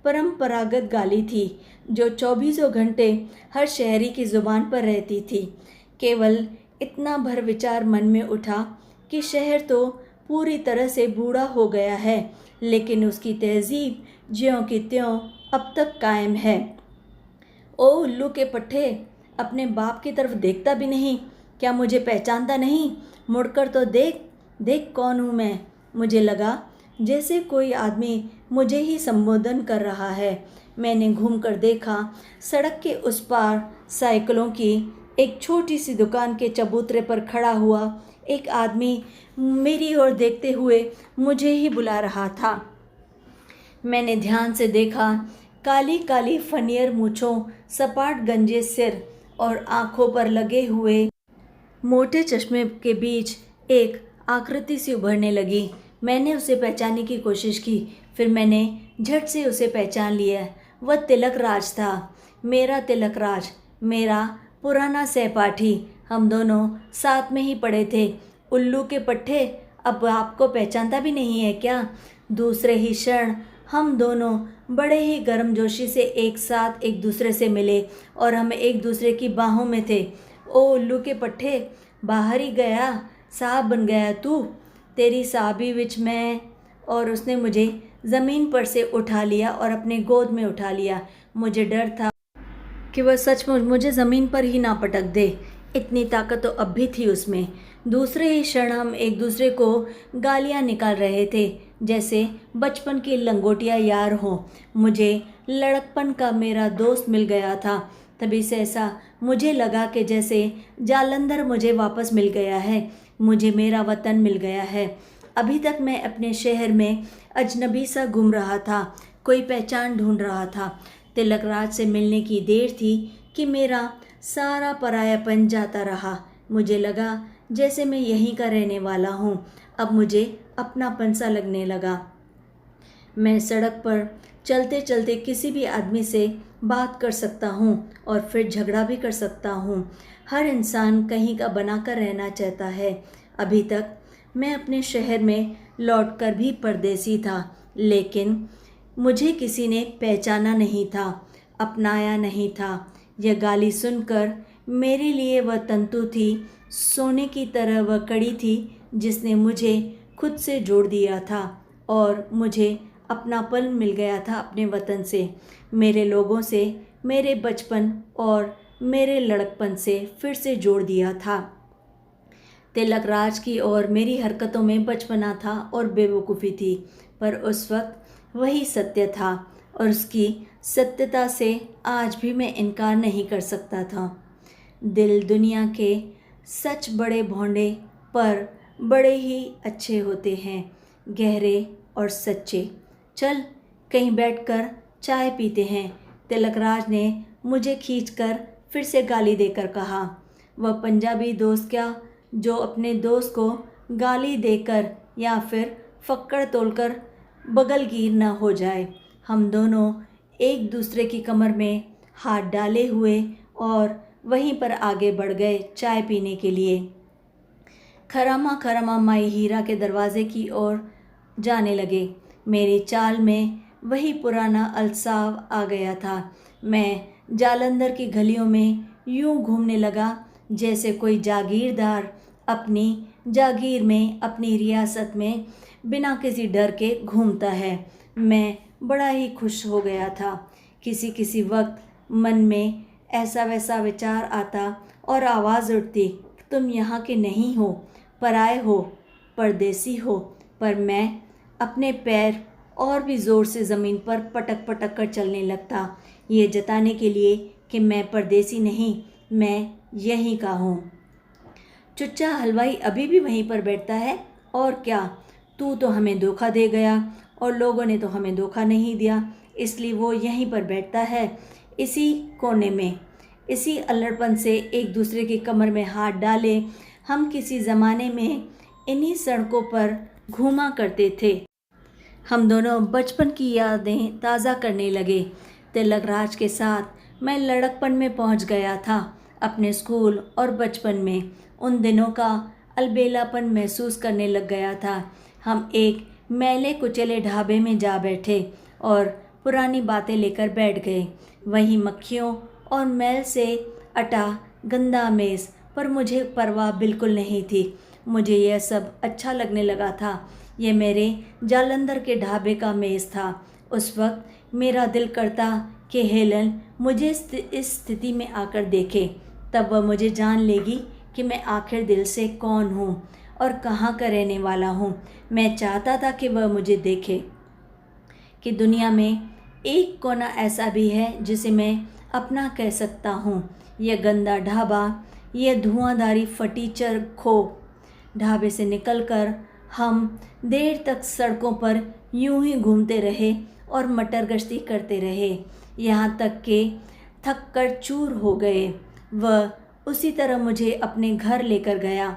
परंपरागत गाली थी जो चौबीसों घंटे हर शहरी की ज़ुबान पर रहती थी। केवल इतना भर विचार मन में उठा कि शहर तो पूरी तरह से बूढ़ा हो गया है, लेकिन उसकी तहजीब ज्यों की त्यों अब तक कायम है। ओ उल्लू के पट्टे, अपने बाप की तरफ देखता भी नहीं, क्या मुझे पहचानता नहीं? मुड़कर तो देख, देख कौन हूँ मैं। मुझे लगा जैसे कोई आदमी मुझे ही संबोधन कर रहा है। मैंने घूमकर देखा, सड़क के उस पार साइकिलों की एक छोटी सी दुकान के चबूतरे पर खड़ा हुआ एक आदमी मेरी ओर देखते हुए मुझे ही बुला रहा था। मैंने ध्यान से देखा, काली काली फनियर मूँछों, सपाट गंजे सिर और आंखों पर लगे हुए मोटे चश्मे के बीच एक आकृति सी उभरने लगी। मैंने उसे पहचानने की कोशिश की, फिर मैंने झट से उसे पहचान लिया। वह तिलक राज था, मेरा तिलक राज, मेरा पुराना सहपाठी। हम दोनों साथ में ही पढ़े थे। उल्लू के पट्टे, अब आपको पहचानता भी नहीं है क्या? दूसरे ही क्षण हम दोनों बड़े ही गर्मजोशी से एक साथ एक दूसरे से मिले और हम एक दूसरे की बाहों में थे। ओ उल्लू के पट्टे, बाहर ही गया, साहब बन गया तू, तेरी साहबी विच मैं। और उसने मुझे ज़मीन पर से उठा लिया और अपने गोद में उठा लिया। मुझे डर था कि वह सचमुच मुझे ज़मीन पर ही ना पटक दे, इतनी ताकत तो अब भी थी उसमें। दूसरे ही क्षण हम एक दूसरे को गालियाँ निकाल रहे थे, जैसे बचपन की लंगोटिया यार हों। मुझे लड़कपन का मेरा दोस्त मिल गया था। तभी से ऐसा मुझे लगा कि जैसे जालंधर मुझे वापस मिल गया है, मुझे मेरा वतन मिल गया है। अभी तक मैं अपने शहर में अजनबी सा घूम रहा था, कोई पहचान ढूंढ रहा था। तिलक राज से मिलने की देर थी कि मेरा सारा परायापन जाता रहा। मुझे लगा जैसे मैं यहीं का रहने वाला हूँ। अब मुझे अपनापन सा लगने लगा। मैं सड़क पर चलते चलते किसी भी आदमी से बात कर सकता हूँ और फिर झगड़ा भी कर सकता हूँ। हर इंसान कहीं का बनाकर रहना चाहता है। अभी तक मैं अपने शहर में लौटकर भी परदेसी था, लेकिन मुझे किसी ने पहचाना नहीं था, अपनाया नहीं था। यह गाली सुनकर मेरे लिए वह तंतु थी, सोने की तरह वह कड़ी थी जिसने मुझे खुद से जोड़ दिया था और मुझे अपनापन मिल गया था अपने वतन से, मेरे लोगों से, मेरे बचपन और मेरे लड़कपन से फिर से जोड़ दिया था। तिलक राज की और मेरी हरकतों में बचपना था और बेवकूफ़ी थी, पर उस वक्त वही सत्य था और उसकी सत्यता से आज भी मैं इनकार नहीं कर सकता था। दिल दुनिया के सच बड़े भोंडे पर बड़े ही अच्छे होते हैं, गहरे और सच्चे। चल कहीं बैठकर चाय पीते हैं, तिलक राज ने मुझे खींचकर फिर से गाली देकर कहा। वह पंजाबी दोस्त क्या, जो अपने दोस्त को गाली देकर या फिर फक्कड़ तोड़कर बगलगीर न हो जाए। हम दोनों एक दूसरे की कमर में हाथ डाले हुए और वहीं पर आगे बढ़ गए चाय पीने के लिए। खरामा खरामा माई हीरा के दरवाजे की ओर जाने लगे। मेरी चाल में वही पुराना अल्साव आ गया था। मैं जालंधर की गलियों में यूं घूमने लगा जैसे कोई जागीरदार अपनी जागीर में, अपनी रियासत में बिना किसी डर के घूमता है। मैं बड़ा ही खुश हो गया था। किसी किसी वक्त मन में ऐसा वैसा विचार आता और आवाज़ उठती, तुम यहाँ के नहीं हो, पराए हो, परदेसी हो। पर मैं अपने पैर और भी ज़ोर से ज़मीन पर पटक पटक कर चलने लगता, ये जताने के लिए कि मैं परदेसी नहीं, मैं यहीं का हूँ। चुच्चा हलवाई अभी भी वहीं पर बैठता है, और क्या, तू तो हमें धोखा दे गया और लोगों ने तो हमें धोखा नहीं दिया, इसलिए वो यहीं पर बैठता है, इसी कोने में। इसी अल्लड़पन से एक दूसरे की कमर में हाथ डाले हम किसी ज़माने में इन्हीं सड़कों पर घूमा करते थे। हम दोनों बचपन की यादें ताज़ा करने लगे। तिलक राज के साथ मैं लड़कपन में पहुंच गया था, अपने स्कूल और बचपन में। उन दिनों का अलबेलापन महसूस करने लग गया था। हम एक मैले कुचले ढाबे में जा बैठे और पुरानी बातें लेकर बैठ गए। वहीं मक्खियों और मैल से अटा गंदा मेज़, पर मुझे परवाह बिल्कुल नहीं थी। मुझे यह सब अच्छा लगने लगा था। ये मेरे जालंधर के ढाबे का मेज़ था। उस वक्त मेरा दिल करता कि हेलन मुझे इस स्थिति में आकर देखे। तब वह मुझे जान लेगी कि मैं आखिर दिल से कौन हूँ और कहाँ का रहने वाला हूँ। मैं चाहता था कि वह मुझे देखे, कि दुनिया में एक कोना ऐसा भी है जिसे मैं अपना कह सकता हूँ। यह गंदा ढाबा, यह धुआंधारी फटीचर खो। ढाबे से निकलकर हम देर तक सड़कों पर यूं ही घूमते रहे और मटर गश्ती करते रहे, यहाँ तक कि थक कर चूर हो गए। वह उसी तरह मुझे अपने घर लेकर गया,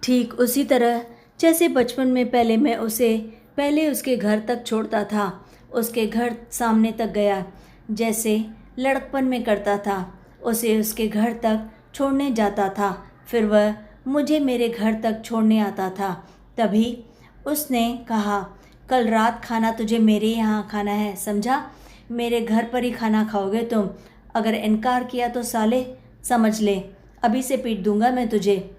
ठीक उसी तरह जैसे बचपन में मैं उसे पहले उसके घर तक छोड़ता था, उसके घर सामने तक गया, जैसे लड़कपन में करता था। उसे उसके घर तक छोड़ने जाता था, फिर वह मुझे मेरे घर तक छोड़ने आता था। तभी उसने कहा, कल रात खाना तुझे मेरे यहाँ खाना है, समझा? मेरे घर पर ही खाना खाओगे तुम। अगर इनकार किया तो साले समझ ले, अभी से पीट दूंगा मैं तुझे।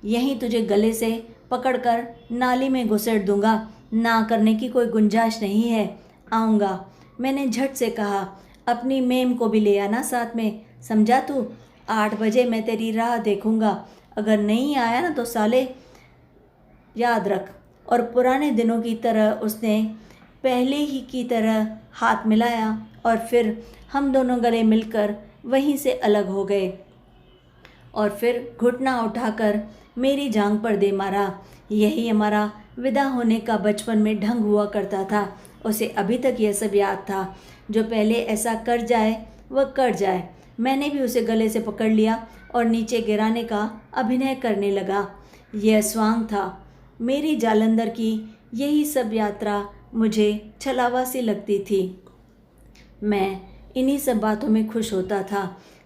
यहीं तुझे गले से पकड़कर नाली में घुसेड़ दूंगा। ना करने की कोई गुंजाइश नहीं है। आऊँगा। मैंने झट से कहा, अपनी मेम को भी ले आना साथ में, समझा तू? 8 बजे मैं तेरी राह देखूंगा। अगर नहीं आया ना तो साले याद रख। और पुराने दिनों की तरह उसने पहले ही की तरह हाथ मिलाया और फिर हम दोनों गले मिलकर वहीं से अलग हो गए और फिर घुटना उठाकर मेरी जांघ पर दे मारा। यही हमारा विदा होने का बचपन में ढंग हुआ करता था। उसे अभी तक यह सब याद था। जो पहले ऐसा कर जाए वह कर जाए। मैंने भी उसे गले से पकड़ लिया और नीचे गिराने का अभिनय करने लगा। यह स्वांग था। मेरी जालंधर की यही सब यात्रा मुझे छलावा सी लगती थी। मैं इन्हीं सब बातों में खुश होता था।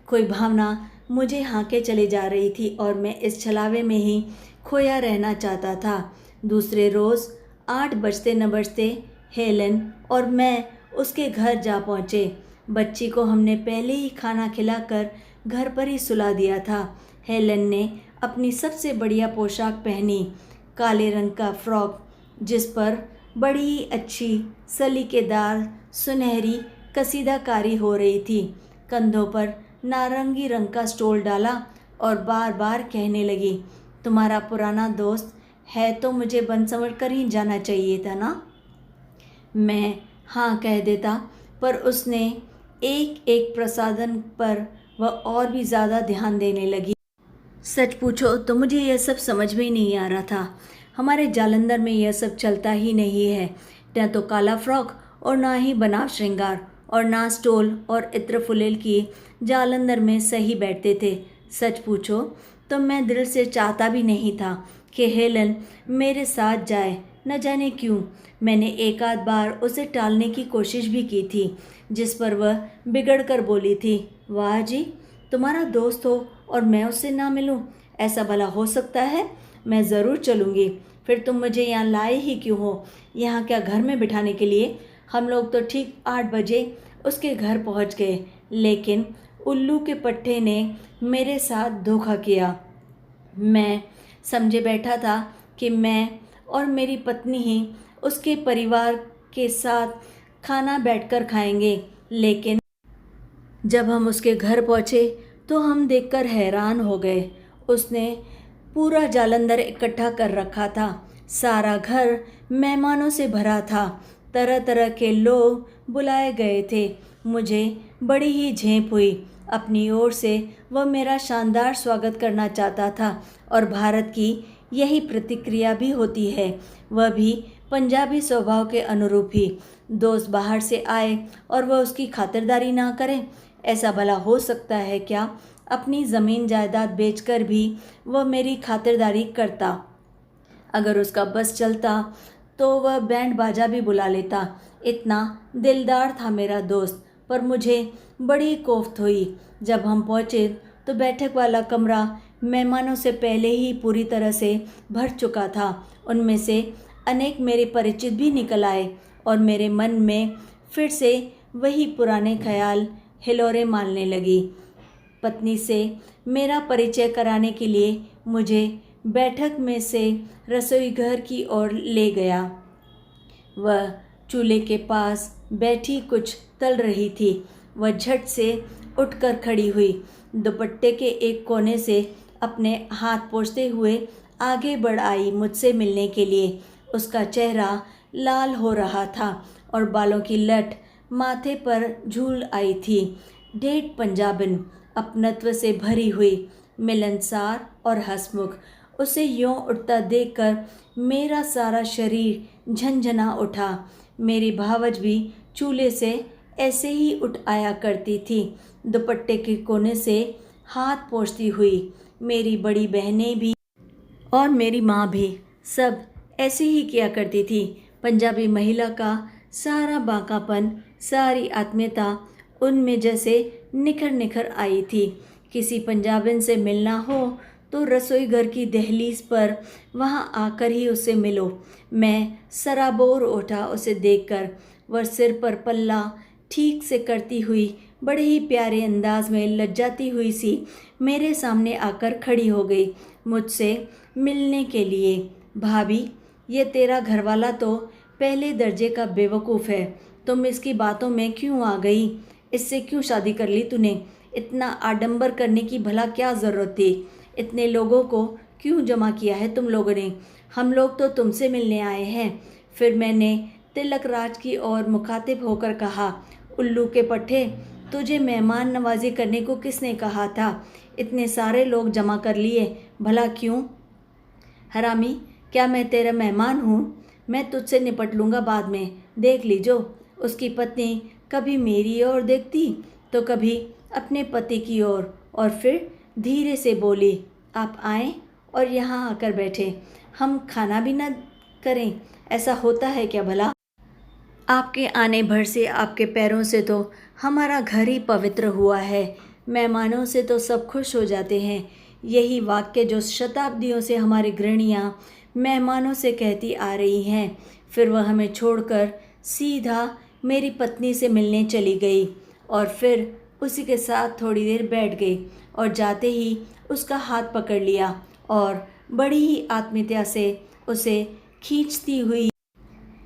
कोई भावना मुझे हाँके चले जा रही थी और मैं इस छलावे में ही खोया रहना चाहता था। दूसरे रोज़ 8 बजते न बजते हेलन और मैं उसके घर जा पहुँचे। बच्ची को हमने पहले ही खाना खिलाकर घर पर ही सुला दिया था। हेलन ने अपनी सबसे बढ़िया पोशाक पहनी, काले रंग का फ्रॉक जिस पर बड़ी ही अच्छी सलीकेदार सुनहरी कसीदाकारी हो रही थी। कंधों पर नारंगी रंग का स्टोल डाला और बार बार कहने लगी, तुम्हारा पुराना दोस्त है तो मुझे बन समझ कर ही जाना चाहिए था ना। मैं हाँ कह देता, पर उसने एक एक प्रसाधन पर वह और भी ज़्यादा ध्यान देने लगी। सच पूछो तो मुझे यह सब समझ में ही नहीं आ रहा था। हमारे जालंधर में यह सब चलता ही नहीं है। न तो काला फ्रॉक और ना ही बनाव श्रृंगार और ना स्टोल और इत्र फुलेल की जालंधर में सही बैठते थे। सच पूछो तो मैं दिल से चाहता भी नहीं था कि हेलन मेरे साथ जाए। न जाने क्यों मैंने एक आध बार उसे टालने की कोशिश भी की थी, जिस पर वह बिगड़ कर बोली थी, वाह जी, तुम्हारा दोस्त हो और मैं उससे ना मिलूं, ऐसा भला हो सकता है? मैं ज़रूर चलूँगी। फिर तुम मुझे यहाँ लाए ही क्यों हो? यहाँ क्या घर में बिठाने के लिए? हम लोग तो ठीक 8 बजे उसके घर पहुँच गए, लेकिन उल्लू के पट्टे ने मेरे साथ धोखा किया। मैं समझे बैठा था कि मैं और मेरी पत्नी ही उसके परिवार के साथ खाना बैठकर खाएंगे, लेकिन जब हम उसके घर पहुँचे तो हम देखकर हैरान हो गए। उसने पूरा जालंधर इकट्ठा कर रखा था। सारा घर मेहमानों से भरा था। तरह तरह के लोग बुलाए गए थे। मुझे बड़ी ही झेप हुई। अपनी ओर से वह मेरा शानदार स्वागत करना चाहता था और भारत की यही प्रतिक्रिया भी होती है, वह भी पंजाबी स्वभाव के अनुरूप ही। दोस्त बाहर से आए और वह उसकी खातिरदारी ना करे, ऐसा भला हो सकता है क्या? अपनी ज़मीन जायदाद बेचकर भी वह मेरी खातिरदारी करता। अगर उसका बस चलता तो वह बैंड बाजा भी बुला लेता। इतना दिलदार था मेरा दोस्त। पर मुझे बड़ी कोफ्त हुई जब हम पहुँचे तो बैठक वाला कमरा मेहमानों से पहले ही पूरी तरह से भर चुका था। उनमें से अनेक मेरे परिचित भी निकल आए और मेरे मन में फिर से वही पुराने ख्याल हिलोरे मारने लगी। पत्नी से मेरा परिचय कराने के लिए मुझे बैठक में से रसोई घर की ओर ले गया। वह चूल्हे के पास बैठी कुछ तल रही थी। वह झट से उठकर खड़ी हुई, दुपट्टे के एक कोने से अपने हाथ पोंछते हुए आगे बढ़ आई मुझसे मिलने के लिए। उसका चेहरा लाल हो रहा था और बालों की लट माथे पर झूल आई थी। ढेठ पंजाबन, अपनत्व से भरी हुई, मिलनसार और हंसमुख, उसे यूं उठता देखकर मेरा सारा शरीर झंझना उठा। मेरी भावज भी चूल्हे से ऐसे ही उठ आया करती थी, दुपट्टे के कोने से हाथ पोंछती हुई। मेरी बड़ी बहनें भी और मेरी माँ भी सब ऐसे ही किया करती थी। पंजाबी महिला का सारा बांकापन, सारी आत्मीयता उनमें जैसे निखर निखर आई थी। किसी पंजाबन से मिलना हो तो रसोई घर की दहलीज पर वहाँ आकर ही उससे मिलो। मैं सराबोर उठा उसे देखकर। वह सिर पर पल्ला ठीक से करती हुई बड़े ही प्यारे अंदाज में लज्जाती हुई सी मेरे सामने आकर खड़ी हो गई मुझसे मिलने के लिए। भाभी, ये तेरा घरवाला तो पहले दर्जे का बेवकूफ़ है। तुम इसकी बातों में क्यों आ गई? इससे क्यों शादी कर ली तूने? इतना आडंबर करने की भला क्या ज़रूरत थी? इतने लोगों को क्यों जमा किया है तुम लोगों ने? हम लोग तो तुमसे मिलने आए हैं। फिर मैंने तिलक राज की ओर मुखातिब होकर कहा, उल्लू के पट्टे, तुझे मेहमान नवाजी करने को किसने कहा था? इतने सारे लोग जमा कर लिए, भला क्यों? हरामी, क्या मैं तेरा मेहमान हूँ? मैं तुझसे निपट लूँगा बाद में, देख लीजो। उसकी पत्नी कभी मेरी ओर देखती तो कभी अपने पति की ओर, और फिर धीरे से बोली, आप आएँ और यहाँ आकर बैठे, हम खाना भी न करें? ऐसा होता है क्या भला? आपके आने भर से, आपके पैरों से तो हमारा घर ही पवित्र हुआ है। मेहमानों से तो सब खुश हो जाते हैं। यही वाक्य जो शताब्दियों से हमारी गृहणियाँ मेहमानों से कहती आ रही हैं। फिर वह हमें छोड़कर सीधा मेरी पत्नी से मिलने चली गई और फिर उसी के साथ थोड़ी देर बैठ गई और जाते ही उसका हाथ पकड़ लिया और बड़ी ही आत्मीयता से उसे खींचती हुई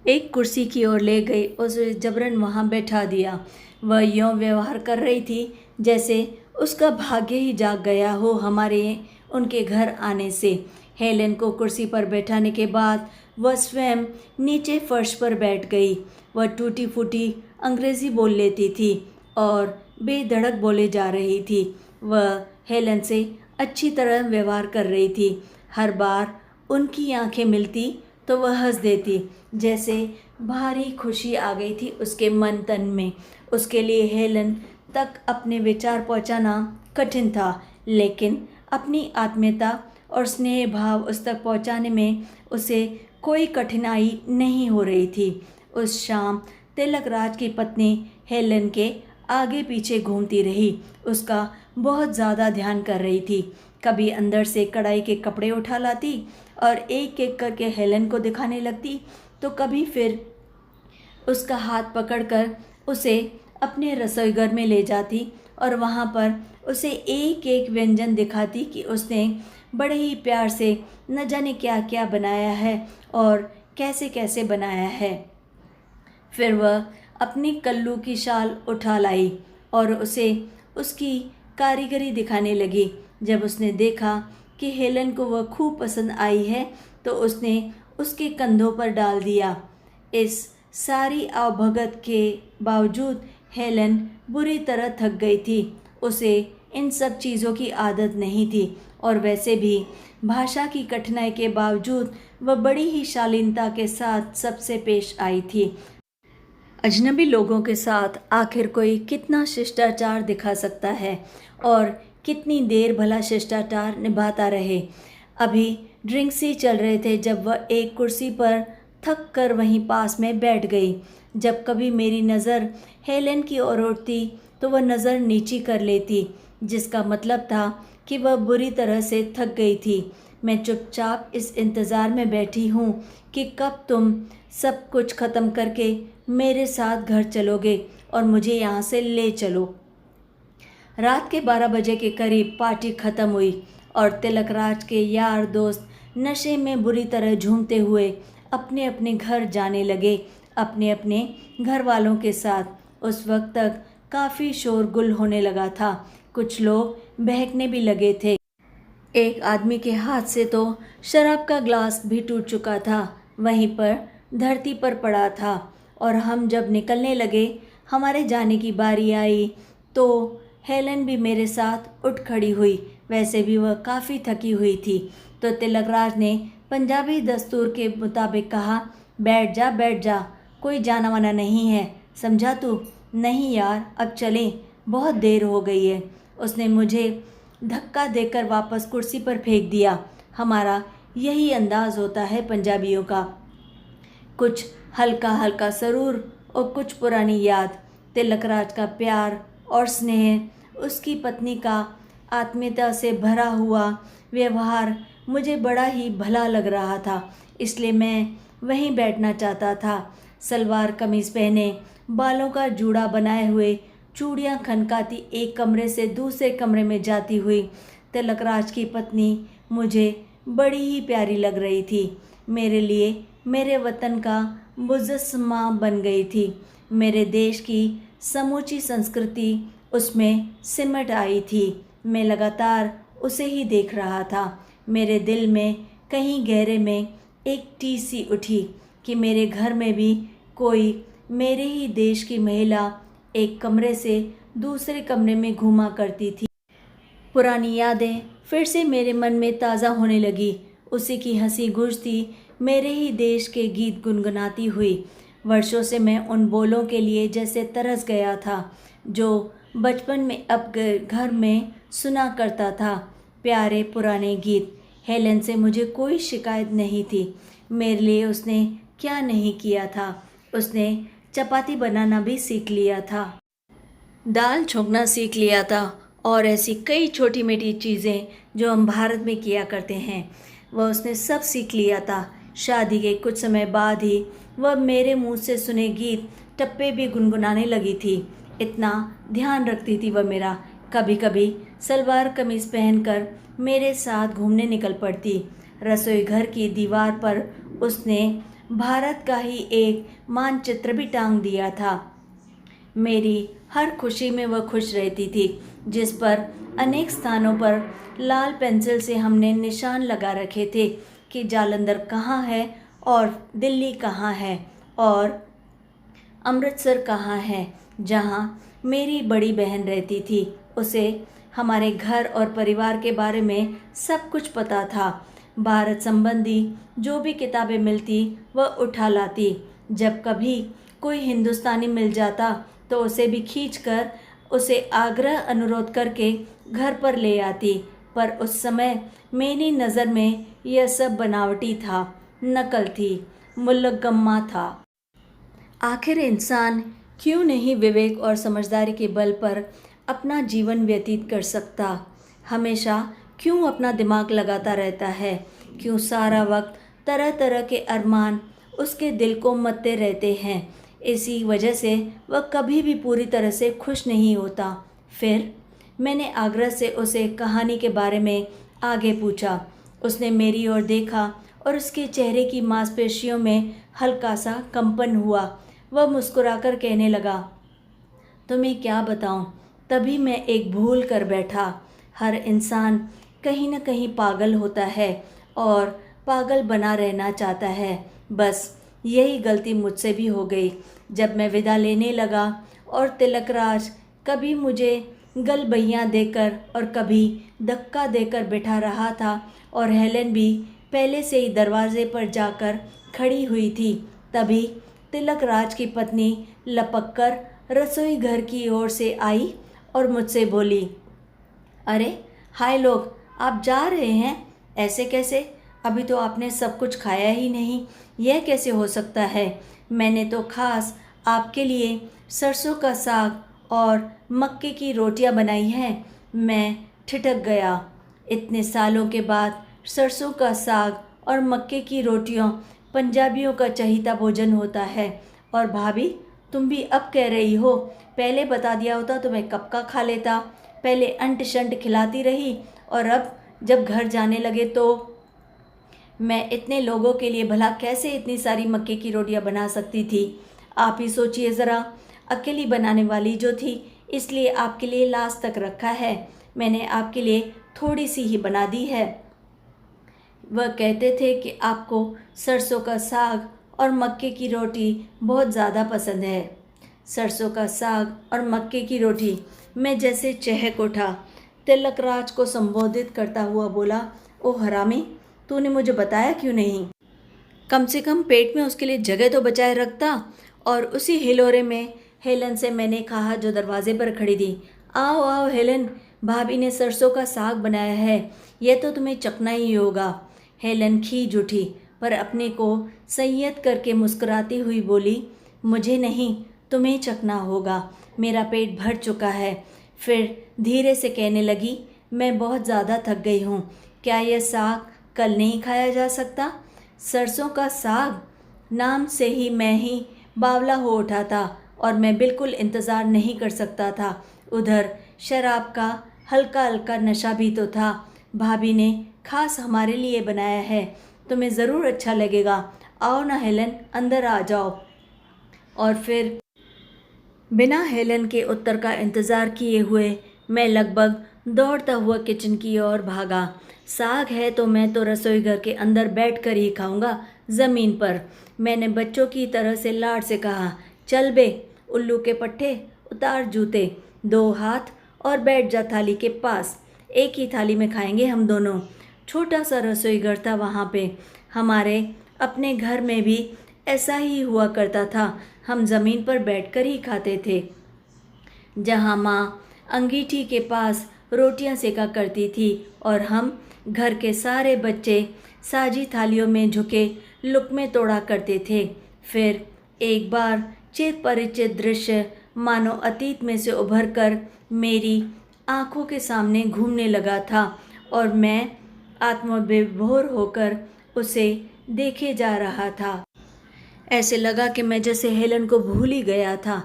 एक कुर्सी की ओर ले गई, उसे जबरन वहाँ बैठा दिया। वह यूँ व्यवहार कर रही थी जैसे उसका भाग्य ही जाग गया हो हमारे उनके घर आने से। हेलेन को कुर्सी पर बैठाने के बाद वह स्वयं नीचे फर्श पर बैठ गई। वह टूटी फूटी अंग्रेज़ी बोल लेती थी और बेधड़क बोले जा रही थी। वह हेलेन से अच्छी तरह व्यवहार कर रही थी। हर बार उनकी आंखें मिलती तो वह हंस देती, जैसे भारी खुशी आ गई थी उसके मन तन में। उसके लिए हेलेन तक अपने विचार पहुंचाना कठिन था, लेकिन अपनी आत्मीयता और स्नेह भाव उस तक पहुंचाने में उसे कोई कठिनाई नहीं हो रही थी। उस शाम तिलक राज की पत्नी हेलेन के आगे पीछे घूमती रही, उसका बहुत ज़्यादा ध्यान कर रही थी। कभी अंदर से कढ़ाई के कपड़े उठा लाती और एक एक करके हेलेन को दिखाने लगती, तो कभी फिर उसका हाथ पकड़कर उसे अपने रसोईघर में ले जाती और वहाँ पर उसे एक एक व्यंजन दिखाती कि उसने बड़े ही प्यार से न जाने क्या क्या बनाया है और कैसे कैसे बनाया है। फिर वह अपनी कल्लू की शाल उठा लाई और उसे उसकी कारीगरी दिखाने लगी। जब उसने देखा कि हेलेन को वह खूब पसंद आई है तो उसने उसके कंधों पर डाल दिया। इस सारी आवभगत के बावजूद हेलेन बुरी तरह थक गई थी। उसे इन सब चीज़ों की आदत नहीं थी और वैसे भी भाषा की कठिनाई के बावजूद वह बड़ी ही शालीनता के साथ सबसे पेश आई थी। अजनबी लोगों के साथ आखिर कोई कितना शिष्टाचार दिखा सकता है और कितनी देर भला शिष्टाचार निभाता रहे। अभी ड्रिंक्स ही चल रहे थे जब वह एक कुर्सी पर थक कर वहीं पास में बैठ गई। जब कभी मेरी नज़र हेलेन की ओर उठती तो वह नज़र नीची कर लेती, जिसका मतलब था कि वह बुरी तरह से थक गई थी। मैं चुपचाप इस इंतज़ार में बैठी हूँ कि कब तुम सब कुछ ख़त्म करके मेरे साथ घर चलोगे और मुझे यहाँ से ले चलो। रात के 12 बजे के करीब पार्टी ख़त्म हुई और तिलकराज के यार दोस्त नशे में बुरी तरह झूमते हुए अपने अपने घर जाने लगे, अपने अपने घर वालों के साथ। उस वक्त तक काफ़ी शोरगुल होने लगा था, कुछ लोग बहकने भी लगे थे। एक आदमी के हाथ से तो शराब का ग्लास भी टूट चुका था, वहीं पर धरती पर पड़ा था। और हम जब निकलने लगे, हमारे जाने की बारी आई तो हेलन भी मेरे साथ उठ खड़ी हुई। वैसे भी वह काफ़ी थकी हुई थी। तो तिलकराज ने पंजाबी दस्तूर के मुताबिक कहा, बैठ जा, कोई जाना वाना नहीं है, समझा तू? नहीं यार, अब चलें, बहुत देर हो गई है। उसने मुझे धक्का देकर वापस कुर्सी पर फेंक दिया। हमारा यही अंदाज होता है पंजाबियों का, कुछ हल्का हल्का सरूर और कुछ पुरानी याद। तिलकराज का प्यार और स्नेह, उसकी पत्नी का आत्मीयता से भरा हुआ व्यवहार मुझे बड़ा ही भला लग रहा था, इसलिए मैं वहीं बैठना चाहता था। सलवार कमीज़ पहने, बालों का जूड़ा बनाए हुए, चूड़ियाँ खनकाती एक कमरे से दूसरे कमरे में जाती हुई तिलकराज की पत्नी मुझे बड़ी ही प्यारी लग रही थी। मेरे लिए मेरे वतन का मुजस्समा बन गई थी। मेरे देश की समूची संस्कृति उसमें सिमट आई थी। मैं लगातार उसे ही देख रहा था। मेरे दिल में कहीं गहरे में एक टीस सी उठी कि मेरे घर में भी कोई मेरे ही देश की महिला एक कमरे से दूसरे कमरे में घूमा करती थी। पुरानी यादें फिर से मेरे मन में ताज़ा होने लगी। उसी की हंसी गूंजती मेरे ही देश के गीत गुनगुनाती हुई। वर्षों से मैं उन बोलों के लिए जैसे तरस गया था जो बचपन में अब घर में सुना करता था। प्यारे पुराने गीत। हेलन से मुझे कोई शिकायत नहीं थी। मेरे लिए उसने क्या नहीं किया था। उसने चपाती बनाना भी सीख लिया था, दाल छोंकना सीख लिया था और ऐसी कई छोटी मोटी चीज़ें जो हम भारत में किया करते हैं, वह उसने सब सीख लिया था। शादी के कुछ समय बाद ही वह मेरे मुंह से सुने गीत टप्पे भी गुनगुनाने लगी थी। इतना ध्यान रखती थी वह मेरा। कभी कभी सलवार कमीज़ पहनकर मेरे साथ घूमने निकल पड़ती। रसोई घर की दीवार पर उसने भारत का ही एक मानचित्र भी टांग दिया था। मेरी हर खुशी में वह खुश रहती थी, जिस पर अनेक स्थानों पर लाल पेंसिल से हमने निशान लगा रखे थे कि जालंधर कहाँ है और दिल्ली कहाँ है और अमृतसर कहाँ है। जहाँ मेरी बड़ी बहन रहती थी, उसे हमारे घर और परिवार के बारे में सब कुछ पता था। भारत संबंधी जो भी किताबें मिलती वह उठा लाती। जब कभी कोई हिंदुस्तानी मिल जाता तो उसे भी खींचकर उसे आग्रह अनुरोध करके घर पर ले आती। पर उस समय मेरी नज़र में यह सब बनावटी था, नकल थी, मुलगम्मा था। आखिर इंसान क्यों नहीं विवेक और समझदारी के बल पर अपना जीवन व्यतीत कर सकता? हमेशा क्यों अपना दिमाग लगाता रहता है? क्यों सारा वक्त तरह तरह के अरमान उसके दिल को मत्ते रहते हैं? इसी वजह से वह कभी भी पूरी तरह से खुश नहीं होता। फिर मैंने आग्रह से उसे कहानी के बारे में आगे पूछा। उसने मेरी ओर देखा और उसके चेहरे की मांसपेशियों में हल्का सा कंपन हुआ। वह मुस्कुराकर कहने लगा, तुम्हें क्या बताऊं? तभी मैं एक भूल कर बैठा। हर इंसान कहीं न कहीं पागल होता है और पागल बना रहना चाहता है। बस यही गलती मुझसे भी हो गई। जब मैं विदा लेने लगा और तिलकराज कभी मुझे गलबैयाँ देकर और कभी धक्का देकर बिठा रहा था और हेलन भी पहले से ही दरवाजे पर जाकर खड़ी हुई थी, तभी तिलकराज की पत्नी लपककर रसोई घर की ओर से आई और मुझसे बोली, अरे हाय लोग, आप जा रहे हैं? ऐसे कैसे? अभी तो आपने सब कुछ खाया ही नहीं। यह कैसे हो सकता है? मैंने तो खास आपके लिए सरसों का साग और मक्के की रोटियां बनाई हैं। मैं ठिठक गया। इतने सालों के बाद सरसों का साग और मक्के की रोटियों पंजाबियों का चहीता भोजन होता है। और भाभी, तुम भी अब कह रही हो? पहले बता दिया होता तो मैं कब का खा लेता। पहले अंट शंट खिलाती रही और अब जब घर जाने लगे तो मैं इतने लोगों के लिए भला कैसे इतनी सारी मक्के की रोटियां बना सकती थी? आप ही सोचिए ज़रा। अकेली बनाने वाली जो थी, इसलिए आपके लिए लास्ट तक रखा है। मैंने आपके लिए थोड़ी सी ही बना दी है। वह कहते थे कि आपको सरसों का साग और मक्के की रोटी बहुत ज़्यादा पसंद है। सरसों का साग और मक्के की रोटी। मैं जैसे चहक उठा। तिलक राज को संबोधित करता हुआ बोला, ओ हरामी, तूने मुझे बताया क्यों नहीं? कम से कम पेट में उसके लिए जगह तो बचाए रखता। और उसी हिलोरे में हेलन से मैंने कहा, जो दरवाजे पर खड़ी थी, आओ आओ हेलन, भाभी ने सरसों का साग बनाया है, यह तो तुम्हें चखना ही होगा। हेलन खींच उठी पर अपने को संयत करके मुस्कुराती हुई बोली, मुझे नहीं, तुम्हें चखना होगा, मेरा पेट भर चुका है। फिर धीरे से कहने लगी, मैं बहुत ज़्यादा थक गई हूँ, क्या यह साग कल नहीं खाया जा सकता? सरसों का साग, नाम से ही मैं ही बावला हो उठा था और मैं बिल्कुल इंतज़ार नहीं कर सकता था। उधर शराब का हल्का हल्का नशा भी तो था। भाभी ने खास हमारे लिए बनाया है, तुम्हें ज़रूर अच्छा लगेगा। आओ ना हेलन, अंदर आ जाओ। और फिर बिना हेलन के उत्तर का इंतज़ार किए हुए मैं लगभग दौड़ता हुआ किचन की ओर भागा। साग है तो मैं तो रसोई घर के अंदर बैठकर ही खाऊंगा, ज़मीन पर। मैंने बच्चों की तरह से लाड से कहा, चल बे उल्लू के पट्टे, उतार जूते, 2 हाथ और बैठ जा थाली के पास। एक ही थाली में खाएंगे हम दोनों। छोटा सा रसोई घर था वहाँ पे। हमारे अपने घर में भी ऐसा ही हुआ करता था। हम ज़मीन पर बैठकर ही खाते थे। जहाँ माँ अंगीठी के पास रोटियां सेका करती थी और हम घर के सारे बच्चे साझी थालियों में झुके लुक़्मे तोड़ा करते थे। फिर एक बार चिर परिचित दृश्य मानो अतीत में से उभर कर मेरी आंखों के सामने घूमने लगा था और मैं आत्मविभोर होकर उसे देखे जा रहा था। ऐसे लगा कि मैं जैसे हेलन को भूल ही गया था।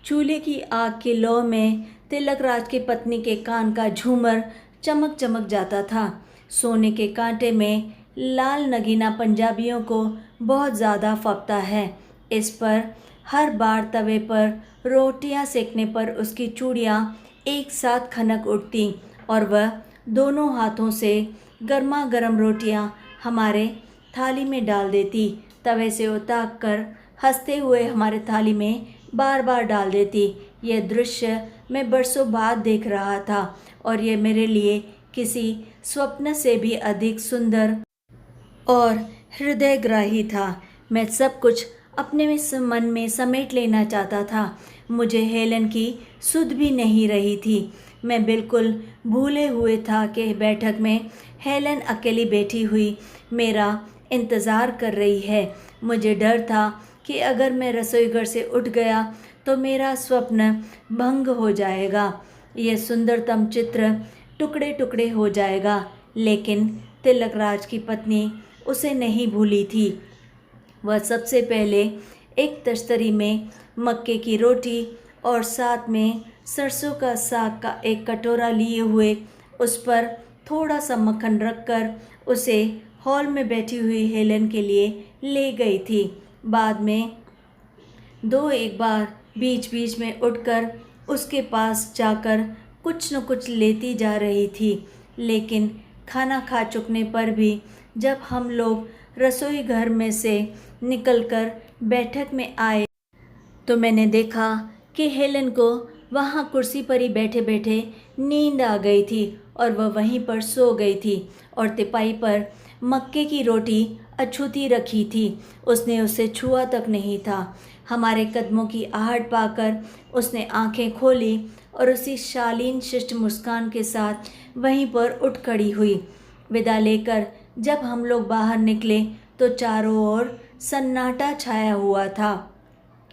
चूल्हे की आग की लौ में तिलक राज की पत्नी के कान का झूमर चमक चमक जाता था। सोने के कांटे में लाल नगीना पंजाबियों को बहुत ज़्यादा फपता है। इस पर हर बार तवे पर रोटियां सेकने पर उसकी चूड़ियाँ एक साथ खनक उठती और वह दोनों हाथों से गर्मा गर्म रोटियां हमारे थाली में डाल देती, तवे से उतार कर हंसते हुए हमारे थाली में बार बार डाल देती। यह दृश्य मैं बरसों बाद देख रहा था और यह मेरे लिए किसी स्वप्न से भी अधिक सुंदर और हृदयग्राही था। मैं सब कुछ अपने मन में समेट लेना चाहता था। मुझे हेलन की सुध भी नहीं रही थी। मैं बिल्कुल भूले हुए था कि बैठक में हेलन अकेली बैठी हुई मेरा इंतज़ार कर रही है। मुझे डर था कि अगर मैं रसोई घर से उठ गया तो मेरा स्वप्न भंग हो जाएगा, यह सुंदरतम चित्र टुकड़े टुकड़े हो जाएगा। लेकिन तिलक राज की पत्नी उसे नहीं भूली थी। वह सबसे पहले एक तश्तरी में मक्के की रोटी और साथ में सरसों का साग का एक कटोरा लिए हुए उस पर थोड़ा सा मक्खन रखकर उसे हॉल में बैठी हुई हेलन के लिए ले गई थी। बाद में 2-1 बार बीच बीच में उठकर उसके पास जाकर कुछ न कुछ लेती जा रही थी। लेकिन खाना खा चुकने पर भी जब हम लोग रसोई घर में से निकलकर बैठक में आए तो मैंने देखा कि हेलन को वहाँ कुर्सी पर ही बैठे बैठे नींद आ गई थी और वह वहीं पर सो गई थी और तिपाई पर मक्के की रोटी अछूती रखी थी। उसने उसे छुआ तक नहीं था। हमारे कदमों की आहट पाकर उसने आंखें खोली और उसी शालीन शिष्ट मुस्कान के साथ वहीं पर उठ खड़ी हुई। विदा लेकर जब हम लोग बाहर निकले तो चारों ओर सन्नाटा छाया हुआ था।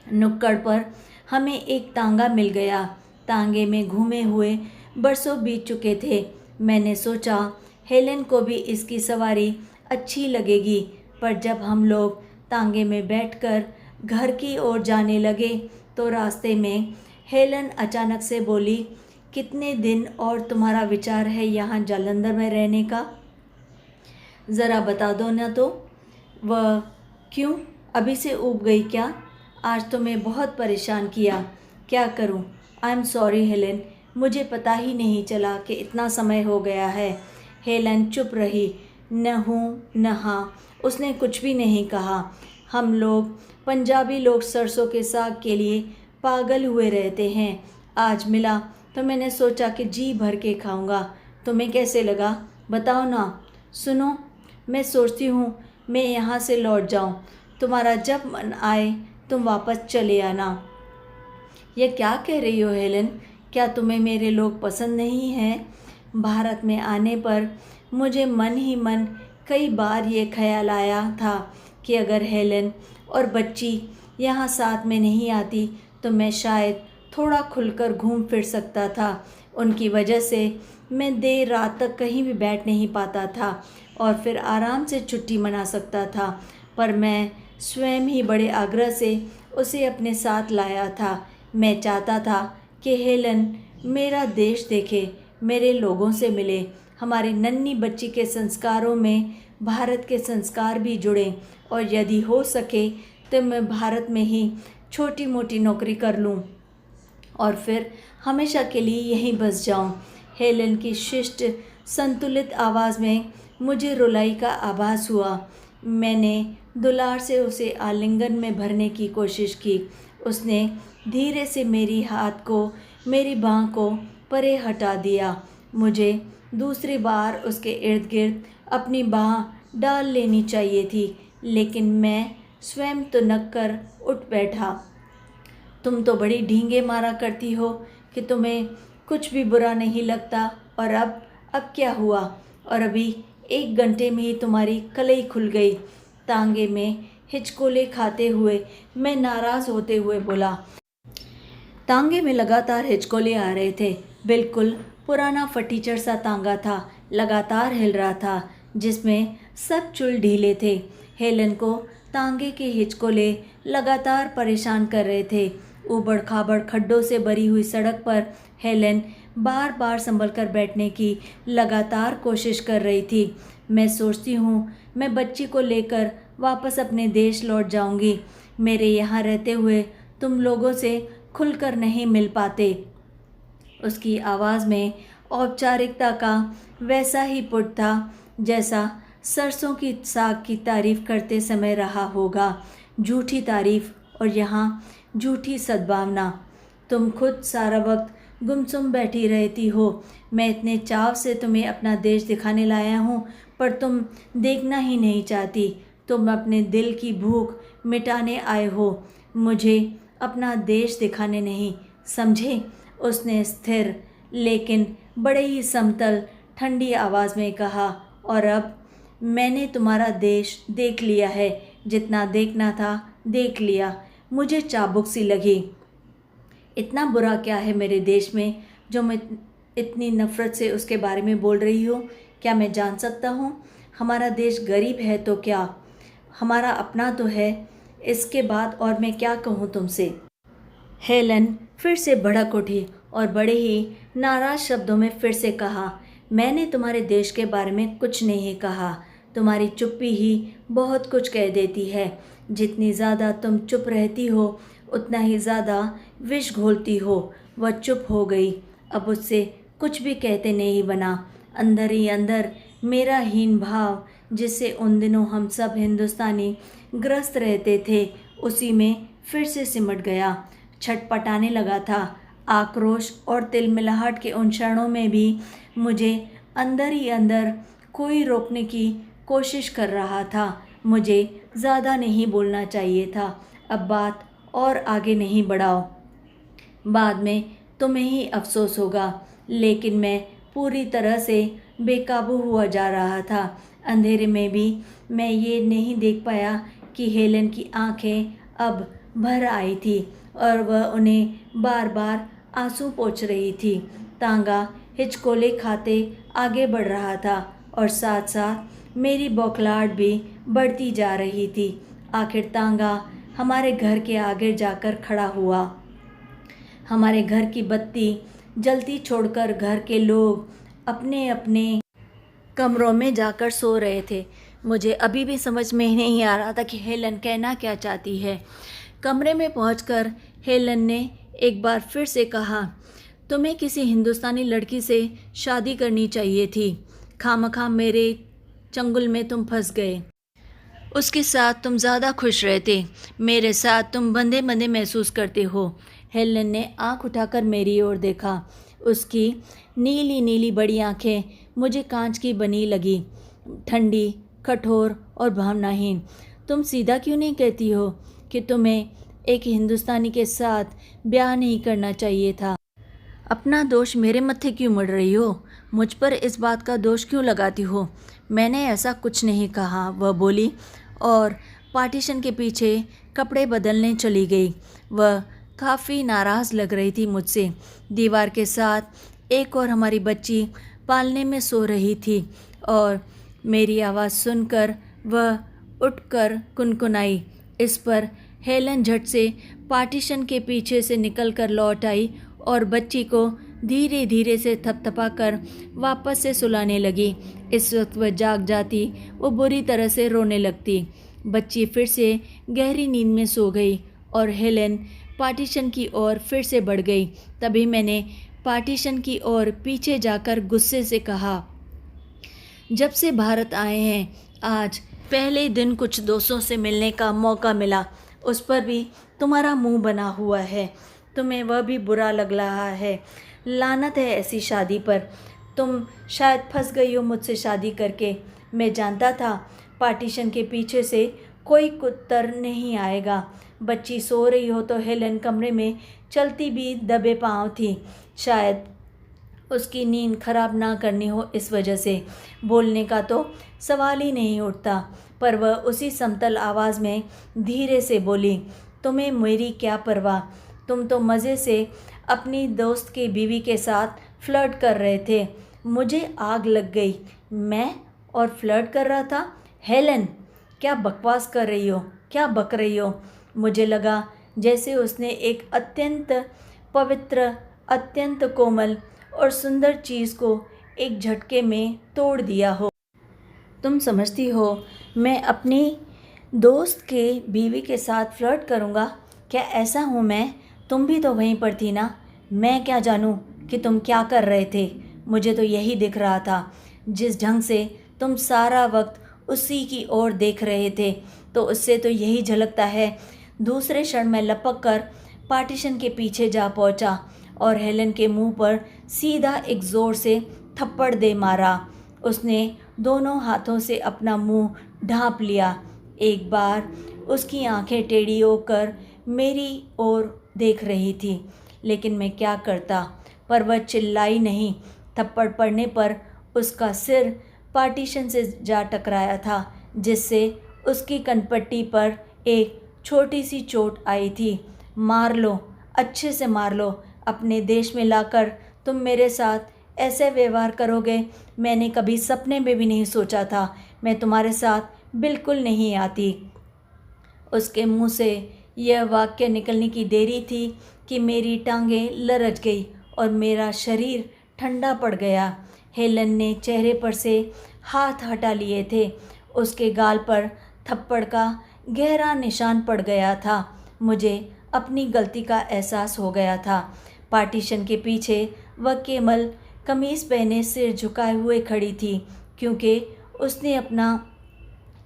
नुक्कड़ पर हमें एक तांगा मिल गया। तांगे में घूमे हुए बरसों बीत चुके थे। मैंने सोचा हेलन को भी इसकी सवारी अच्छी लगेगी, पर जब हम लोग तांगे में बैठकर घर की ओर जाने लगे तो रास्ते में हेलन अचानक से बोली, कितने दिन और तुम्हारा विचार है यहाँ जालंधर में रहने का? ज़रा बता दो ना तो। वह क्यों, अभी से ऊब गई क्या? आज तो मैं बहुत परेशान किया, क्या करूं? आई एम सॉरी हेलन, मुझे पता ही नहीं चला कि इतना समय हो गया है। हेलन चुप रही, न हूँ न हाँ, उसने कुछ भी नहीं कहा। हम लोग पंजाबी लोग सरसों के साग के लिए पागल हुए रहते हैं। आज मिला तो मैंने सोचा कि जी भर के खाऊंगा। तुम्हें कैसे लगा, बताओ ना। सुनो, मैं सोचती हूँ मैं यहाँ से लौट जाऊँ। तुम्हारा जब मन आए तुम वापस चले आना। यह क्या कह रही हो हेलन? क्या तुम्हें मेरे लोग पसंद नहीं हैं? भारत में आने पर मुझे मन ही मन कई बार ये ख्याल आया था कि अगर हेलन और बच्ची यहाँ साथ में नहीं आती तो मैं शायद थोड़ा खुलकर घूम फिर सकता था। उनकी वजह से मैं देर रात तक कहीं भी बैठ नहीं पाता था और फिर आराम से छुट्टी मना सकता था। पर मैं स्वयं ही बड़े आग्रह से उसे अपने साथ लाया था। मैं चाहता था कि हेलन मेरा देश देखे, मेरे लोगों से मिले, हमारी नन्ही बच्ची के संस्कारों में भारत के संस्कार भी जुड़ें और यदि हो सके तो मैं भारत में ही छोटी मोटी नौकरी कर लूं और फिर हमेशा के लिए यहीं बस जाऊं। हेलन की शिष्ट संतुलित आवाज़ में मुझे रुलाई का आभास हुआ। मैंने दुलार से उसे आलिंगन में भरने की कोशिश की। उसने धीरे से मेरी बाँह को परे हटा दिया। मुझे दूसरी बार उसके इर्द गिर्द अपनी बाँह डाल लेनी चाहिए थी, लेकिन मैं स्वयं तुनक कर उठ बैठा। तुम तो बड़ी ढींगे मारा करती हो कि तुम्हें कुछ भी बुरा नहीं लगता, और अब क्या हुआ? और अभी 1 घंटे में ही तुम्हारी कलई खुल गई। तांगे में हिचकोले खाते हुए मैं नाराज़ होते हुए बोला। तांगे में लगातार हिचकोले आ रहे थे। बिल्कुल पुराना फटीचर सा तांगा था, लगातार हिल रहा था, जिसमें सब चुल ढीले थे। हेलन को तांगे के हिचकोले लगातार परेशान कर रहे थे। ऊबड़ खाबड़ खड्डों से भरी हुई सड़क पर हेलन बार बार संभल कर बैठने की लगातार कोशिश कर रही थी। मैं सोचती हूँ मैं बच्ची को लेकर वापस अपने देश लौट जाऊँगी। मेरे यहाँ रहते हुए तुम लोगों से खुलकर नहीं मिल पाते। उसकी आवाज़ में औपचारिकता का वैसा ही पुट था जैसा सरसों की साग की तारीफ़ करते समय रहा होगा। झूठी तारीफ़ और यहाँ झूठी सद्भावना। तुम खुद सारा वक्त गुमसुम बैठी रहती हो। मैं इतने चाव से तुम्हें अपना देश दिखाने लाया हूँ, पर तुम देखना ही नहीं चाहती। तुम अपने दिल की भूख मिटाने आए हो, मुझे अपना देश दिखाने नहीं, समझे? उसने स्थिर लेकिन बड़े ही समतल ठंडी आवाज़ में कहा। और अब मैंने तुम्हारा देश देख लिया है, जितना देखना था देख लिया। मुझे चाबुक सी लगी। इतना बुरा क्या है मेरे देश में जो मैं इतनी नफ़रत से उसके बारे में बोल रही हूँ? क्या मैं जान सकता हूँ? हमारा देश गरीब है तो क्या, हमारा अपना तो है। इसके बाद और मैं क्या कहूँ तुमसे? हेलन फिर से भड़क उठी और बड़े ही नाराज़ शब्दों में फिर से कहा, मैंने तुम्हारे देश के बारे में कुछ नहीं कहा। तुम्हारी चुप्पी ही बहुत कुछ कह देती है। जितनी ज़्यादा तुम चुप रहती हो उतना ही ज़्यादा विष घोलती हो। वह चुप हो गई। अब उससे कुछ भी कहते नहीं बना। अंदर ही अंदर मेरा हीन भाव, जिससे उन दिनों हम सब हिंदुस्तानी ग्रस्त रहते थे, उसी में फिर से सिमट गया, छटपटाने लगा था। आक्रोश और तिलमिलाहट के उन क्षणों में भी मुझे अंदर ही अंदर कोई रोकने की कोशिश कर रहा था। मुझे ज़्यादा नहीं बोलना चाहिए था। अब बात और आगे नहीं बढ़ाओ, बाद में तुम्हें ही अफसोस होगा। लेकिन मैं पूरी तरह से बेकाबू हुआ जा रहा था। अंधेरे में भी मैं ये नहीं देख पाया कि हेलन की आंखें अब भर आई थी और वह उन्हें बार बार आंसू पोंछ रही थी। तांगा हिचकोले खाते आगे बढ़ रहा था और साथ साथ मेरी बौखलाहट भी बढ़ती जा रही थी। आखिर तांगा हमारे घर के आगे जाकर खड़ा हुआ। हमारे घर की बत्ती जलती छोड़कर घर के लोग अपने अपने कमरों में जाकर सो रहे थे। मुझे अभी भी समझ में नहीं आ रहा था कि हेलन कहना क्या चाहती है। कमरे में पहुंचकर हेलन ने एक बार फिर से कहा, तुम्हें किसी हिंदुस्तानी लड़की से शादी करनी चाहिए थी। खामखा मेरे चंगुल में तुम फंस गए। उसके साथ तुम ज़्यादा खुश रहते, मेरे साथ तुम बंधे बंधे महसूस करते हो। हेलन ने आंख उठाकर मेरी ओर देखा। उसकी नीली नीली बड़ी आंखें मुझे कांच की बनी लगी, ठंडी, कठोर और भावनाहीन। तुम सीधा क्यों नहीं कहती हो कि तुम्हें एक हिंदुस्तानी के साथ ब्याह नहीं करना चाहिए था? अपना दोष मेरे मत्थे क्यों मढ़ रही हो? मुझ पर इस बात का दोष क्यों लगाती हो? मैंने ऐसा कुछ नहीं कहा, वह बोली और पार्टीशन के पीछे कपड़े बदलने चली गई। वह काफ़ी नाराज़ लग रही थी मुझसे। दीवार के साथ एक और हमारी बच्ची पालने में सो रही थी और मेरी आवाज़ सुनकर वह उठकर कुनकुनाई। इस पर हेलन झट से पार्टीशन के पीछे से निकलकर लौट आई और बच्ची को धीरे धीरे से थपथपाकर वापस से सुलाने लगी। इस वक्त वह जाग जाती, वो बुरी तरह से रोने लगती। बच्ची फिर से गहरी नींद में सो गई और हेलन पार्टीशन की ओर फिर से बढ़ गई। तभी मैंने पार्टीशन की ओर पीछे जाकर गुस्से से कहा, जब से भारत आए हैं आज पहले दिन कुछ दोस्तों से मिलने का मौका मिला, उस पर भी तुम्हारा मुंह बना हुआ है। तुम्हें वह भी बुरा लग रहा है। लानत है ऐसी शादी पर। तुम शायद फंस गई हो मुझसे शादी करके। मैं जानता था पार्टीशन के पीछे से कोई कुत्तर नहीं आएगा। बच्ची सो रही हो तो हेलन कमरे में चलती भी दबे पाँव थी। शायद उसकी नींद खराब ना करनी हो इस वजह से। बोलने का तो सवाल ही नहीं उठता, पर वह उसी समतल आवाज़ में धीरे से बोली, तुम्हें मेरी क्या परवाह? तुम तो मज़े से अपनी दोस्त की बीवी के साथ फ्लर्ट कर रहे थे। मुझे आग लग गई। मैं और फ्लर्ट कर रहा था? हेलन, क्या बकवास कर रही हो? क्या बक रही हो? मुझे लगा जैसे उसने एक अत्यंत पवित्र, अत्यंत कोमल और सुंदर चीज़ को एक झटके में तोड़ दिया हो। तुम समझती हो मैं अपनी दोस्त के बीवी के साथ फ्लर्ट करूँगा? क्या ऐसा हूँ मैं? तुम भी तो वहीं पर थी ना। मैं क्या जानूँ कि तुम क्या कर रहे थे? मुझे तो यही दिख रहा था। जिस ढंग से तुम सारा वक्त उसी की ओर देख रहे थे, तो उससे तो यही झलकता है। दूसरे क्षण में लपक कर पार्टीशन के पीछे जा पहुंचा और हेलन के मुंह पर सीधा एक ज़ोर से थप्पड़ दे मारा। उसने दोनों हाथों से अपना मुंह ढांप लिया। एक बार उसकी आंखें टेढ़ी होकर मेरी ओर देख रही थी, लेकिन मैं क्या करता। पर वह चिल्लाई नहीं। थप्पड़ पड़ने पर उसका सिर पार्टीशन से जा टकराया था, जिससे उसकी कनपट्टी पर एक छोटी सी चोट आई थी। मार लो, अच्छे से मार लो। अपने देश में लाकर तुम मेरे साथ ऐसे व्यवहार करोगे, मैंने कभी सपने में भी नहीं सोचा था। मैं तुम्हारे साथ बिल्कुल नहीं आती। उसके मुंह से यह वाक्य निकलने की देरी थी कि मेरी टांगें लरच गई और मेरा शरीर ठंडा पड़ गया। हेलन ने चेहरे पर से हाथ हटा लिए थे। उसके गाल पर थप्पड़ का गहरा निशान पड़ गया था। मुझे अपनी गलती का एहसास हो गया था। पार्टीशन के पीछे वह केवल कमीज़ पहने सिर झुकाए हुए खड़ी थी, क्योंकि उसने अपना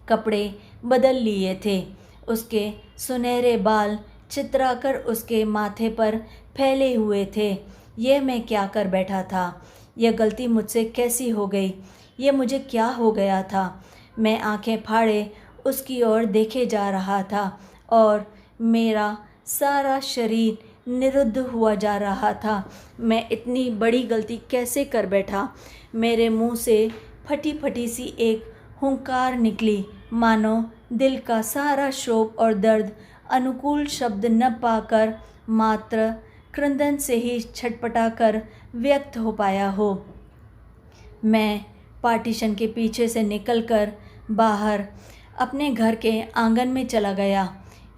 कपड़े बदल लिए थे। उसके सुनहरे बाल चितराकर उसके माथे पर फैले हुए थे। यह मैं क्या कर बैठा था? यह गलती मुझसे कैसी हो गई? यह मुझे क्या हो गया था? मैं आंखें फाड़े उसकी ओर देखे जा रहा था और मेरा सारा शरीर निरुद्ध हुआ जा रहा था। मैं इतनी बड़ी गलती कैसे कर बैठा? मेरे मुंह से फटी फटी सी एक हुंकार निकली, मानो दिल का सारा शोक और दर्द अनुकूल शब्द न पाकर मात्र क्रंदन से ही छटपटा कर व्यक्त हो पाया हो। मैं पार्टीशन के पीछे से निकलकर बाहर अपने घर के आंगन में चला गया।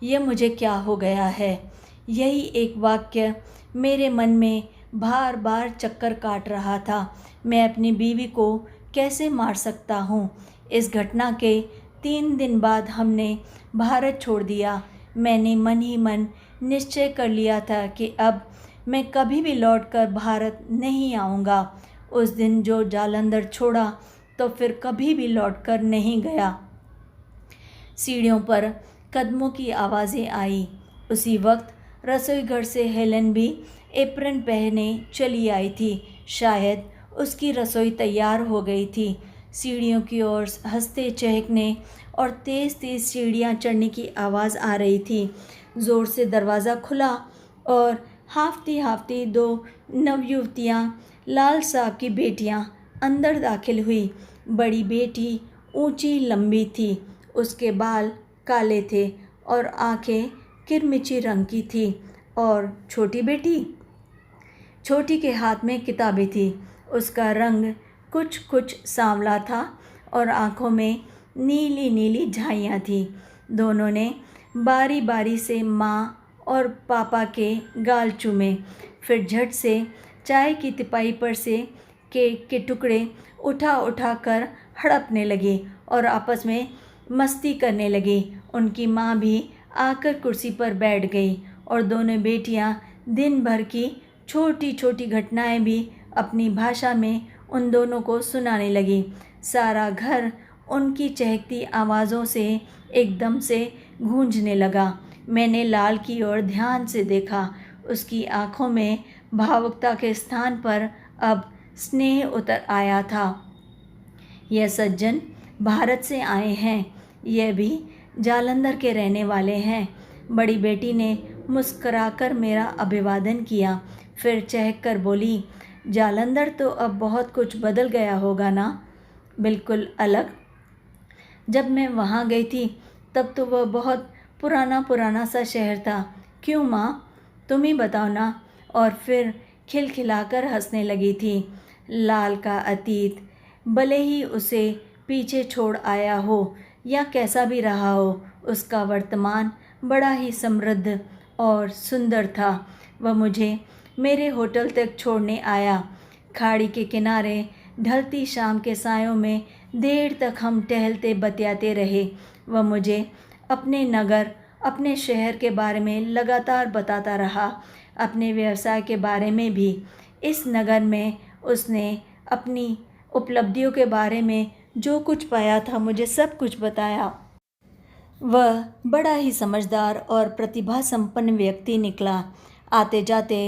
ये मुझे क्या हो गया है? यही एक वाक्य मेरे मन में बार बार चक्कर काट रहा था। मैं अपनी बीवी को कैसे मार सकता हूँ? इस घटना के 3 दिन बाद हमने भारत छोड़ दिया। मैंने मन ही मन निश्चय कर लिया था कि अब मैं कभी भी लौटकर भारत नहीं आऊँगा। उस दिन जो जालंधर छोड़ा तो फिर कभी भी लौटकर नहीं गया। सीढ़ियों पर कदमों की आवाज़ें आई। उसी वक्त रसोईघर से हेलेन भी एप्रन पहने चली आई थी। शायद उसकी रसोई तैयार हो गई थी। सीढ़ियों की ओर हंसते चहकने और तेज़ तेज़ सीढ़ियाँ चढ़ने की आवाज़ आ रही थी। ज़ोर से दरवाज़ा खुला और हाफती हाफती 2 नवयुवतियाँ लाल साहब की बेटियाँ अंदर दाखिल हुई। बड़ी बेटी ऊंची लंबी थी, उसके बाल काले थे और आंखें किरमिची रंग की थी। और छोटी के हाथ में किताबें थी। उसका रंग कुछ सांवला था और आंखों में नीली नीली झाइयाँ थीं। दोनों ने बारी बारी से माँ और पापा के गाल चूमे, फिर झट से चाय की तिपाई पर से केक के टुकड़े उठा कर हड़पने लगी और आपस में मस्ती करने लगी। उनकी माँ भी आकर कुर्सी पर बैठ गई और दोनों बेटियाँ दिन भर की छोटी छोटी घटनाएं भी अपनी भाषा में उन दोनों को सुनाने लगी। सारा घर उनकी चहकती आवाज़ों से एकदम से गूंजने लगा। मैंने लाल की ओर ध्यान से देखा। उसकी आंखों में भावुकता के स्थान पर अब स्नेह उतर आया था। यह सज्जन भारत से आए हैं। यह भी जालंधर के रहने वाले हैं। बड़ी बेटी ने मुस्कराकर मेरा अभिवादन किया, फिर चहक कर बोली, जालंधर तो अब बहुत कुछ बदल गया होगा ना? बिल्कुल अलग। जब मैं वहाँ गई थी तब तो वह बहुत पुराना सा शहर था। क्यों माँ, तुम ही बताओ ना। और फिर खिलखिलाकर हंसने लगी थी। लाल का अतीत भले ही उसे पीछे छोड़ आया हो या कैसा भी रहा हो, उसका वर्तमान बड़ा ही समृद्ध और सुंदर था। वह मुझे मेरे होटल तक छोड़ने आया। खाड़ी के किनारे ढलती शाम के सायों में देर तक हम टहलते बतियाते रहे। वह मुझे अपने नगर, अपने शहर के बारे में लगातार बताता रहा, अपने व्यवसाय के बारे में भी। इस नगर में उसने अपनी उपलब्धियों के बारे में जो कुछ पाया था मुझे सब कुछ बताया। वह बड़ा ही समझदार और प्रतिभा संपन्न व्यक्ति निकला। आते जाते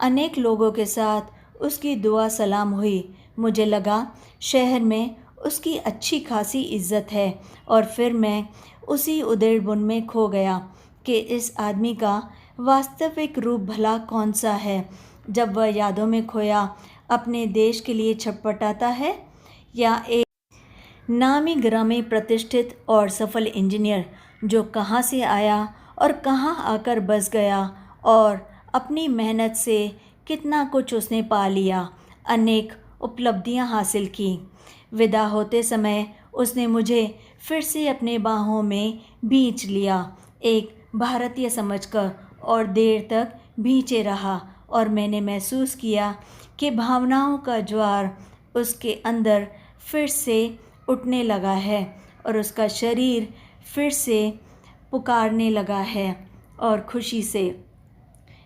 अनेक लोगों के साथ उसकी दुआ सलाम हुई। मुझे लगा शहर में उसकी अच्छी खासी इज्जत है। और फिर मैं उसी उधेड़बुन में खो गया कि इस आदमी का वास्तविक रूप भला कौन सा है। जब वह यादों में खोया अपने देश के लिए छटपटाता है, या एक नामी ग्रामी प्रतिष्ठित और सफल इंजीनियर जो कहाँ से आया और कहाँ आकर बस गया और अपनी मेहनत से कितना कुछ उसने पा लिया, अनेक उपलब्धियां हासिल की। विदा होते समय उसने मुझे फिर से अपने बाहों में भींच लिया, एक भारतीय समझकर, और देर तक भींचे रहा। और मैंने महसूस किया कि भावनाओं का ज्वार उसके अंदर फिर से उठने लगा है और उसका शरीर फिर से पुकारने लगा है और खुशी से।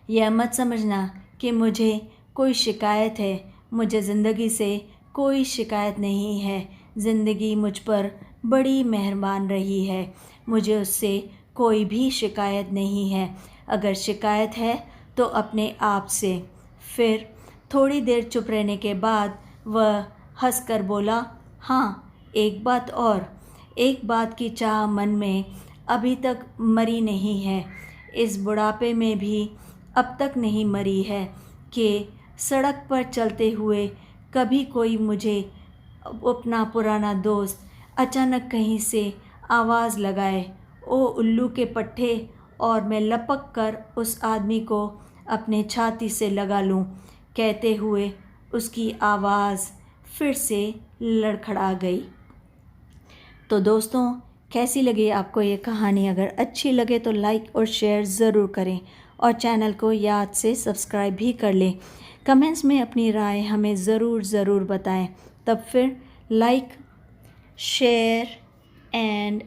यह मत समझना कि मुझे कोई शिकायत है। मुझे ज़िंदगी से कोई शिकायत नहीं है। ज़िंदगी मुझ पर बड़ी मेहरबान रही है। मुझे उससे कोई भी शिकायत नहीं है। अगर शिकायत है तो अपने आप से। फिर थोड़ी देर चुप रहने के बाद वह हंसकर बोला, हाँ, एक बात और। एक बात की चाह मन में अभी तक मरी नहीं है, इस बुढ़ापे में भी अब तक नहीं मरी है कि सड़क पर चलते हुए कभी कोई मुझे अपना पुराना दोस्त अचानक कहीं से आवाज़ लगाए, ओ उल्लू के पट्टे, और मैं लपक कर उस आदमी को अपने छाती से लगा लूं। कहते हुए उसकी आवाज़ फिर से लड़खड़ा गई। तो दोस्तों, कैसी लगी आपको ये कहानी? अगर अच्छी लगे तो लाइक और शेयर ज़रूर करें और चैनल को याद से सब्सक्राइब भी कर लें। कमेंट्स में अपनी राय हमें ज़रूर बताएं। तब फिर लाइक, शेयर एंड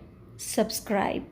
सब्सक्राइब।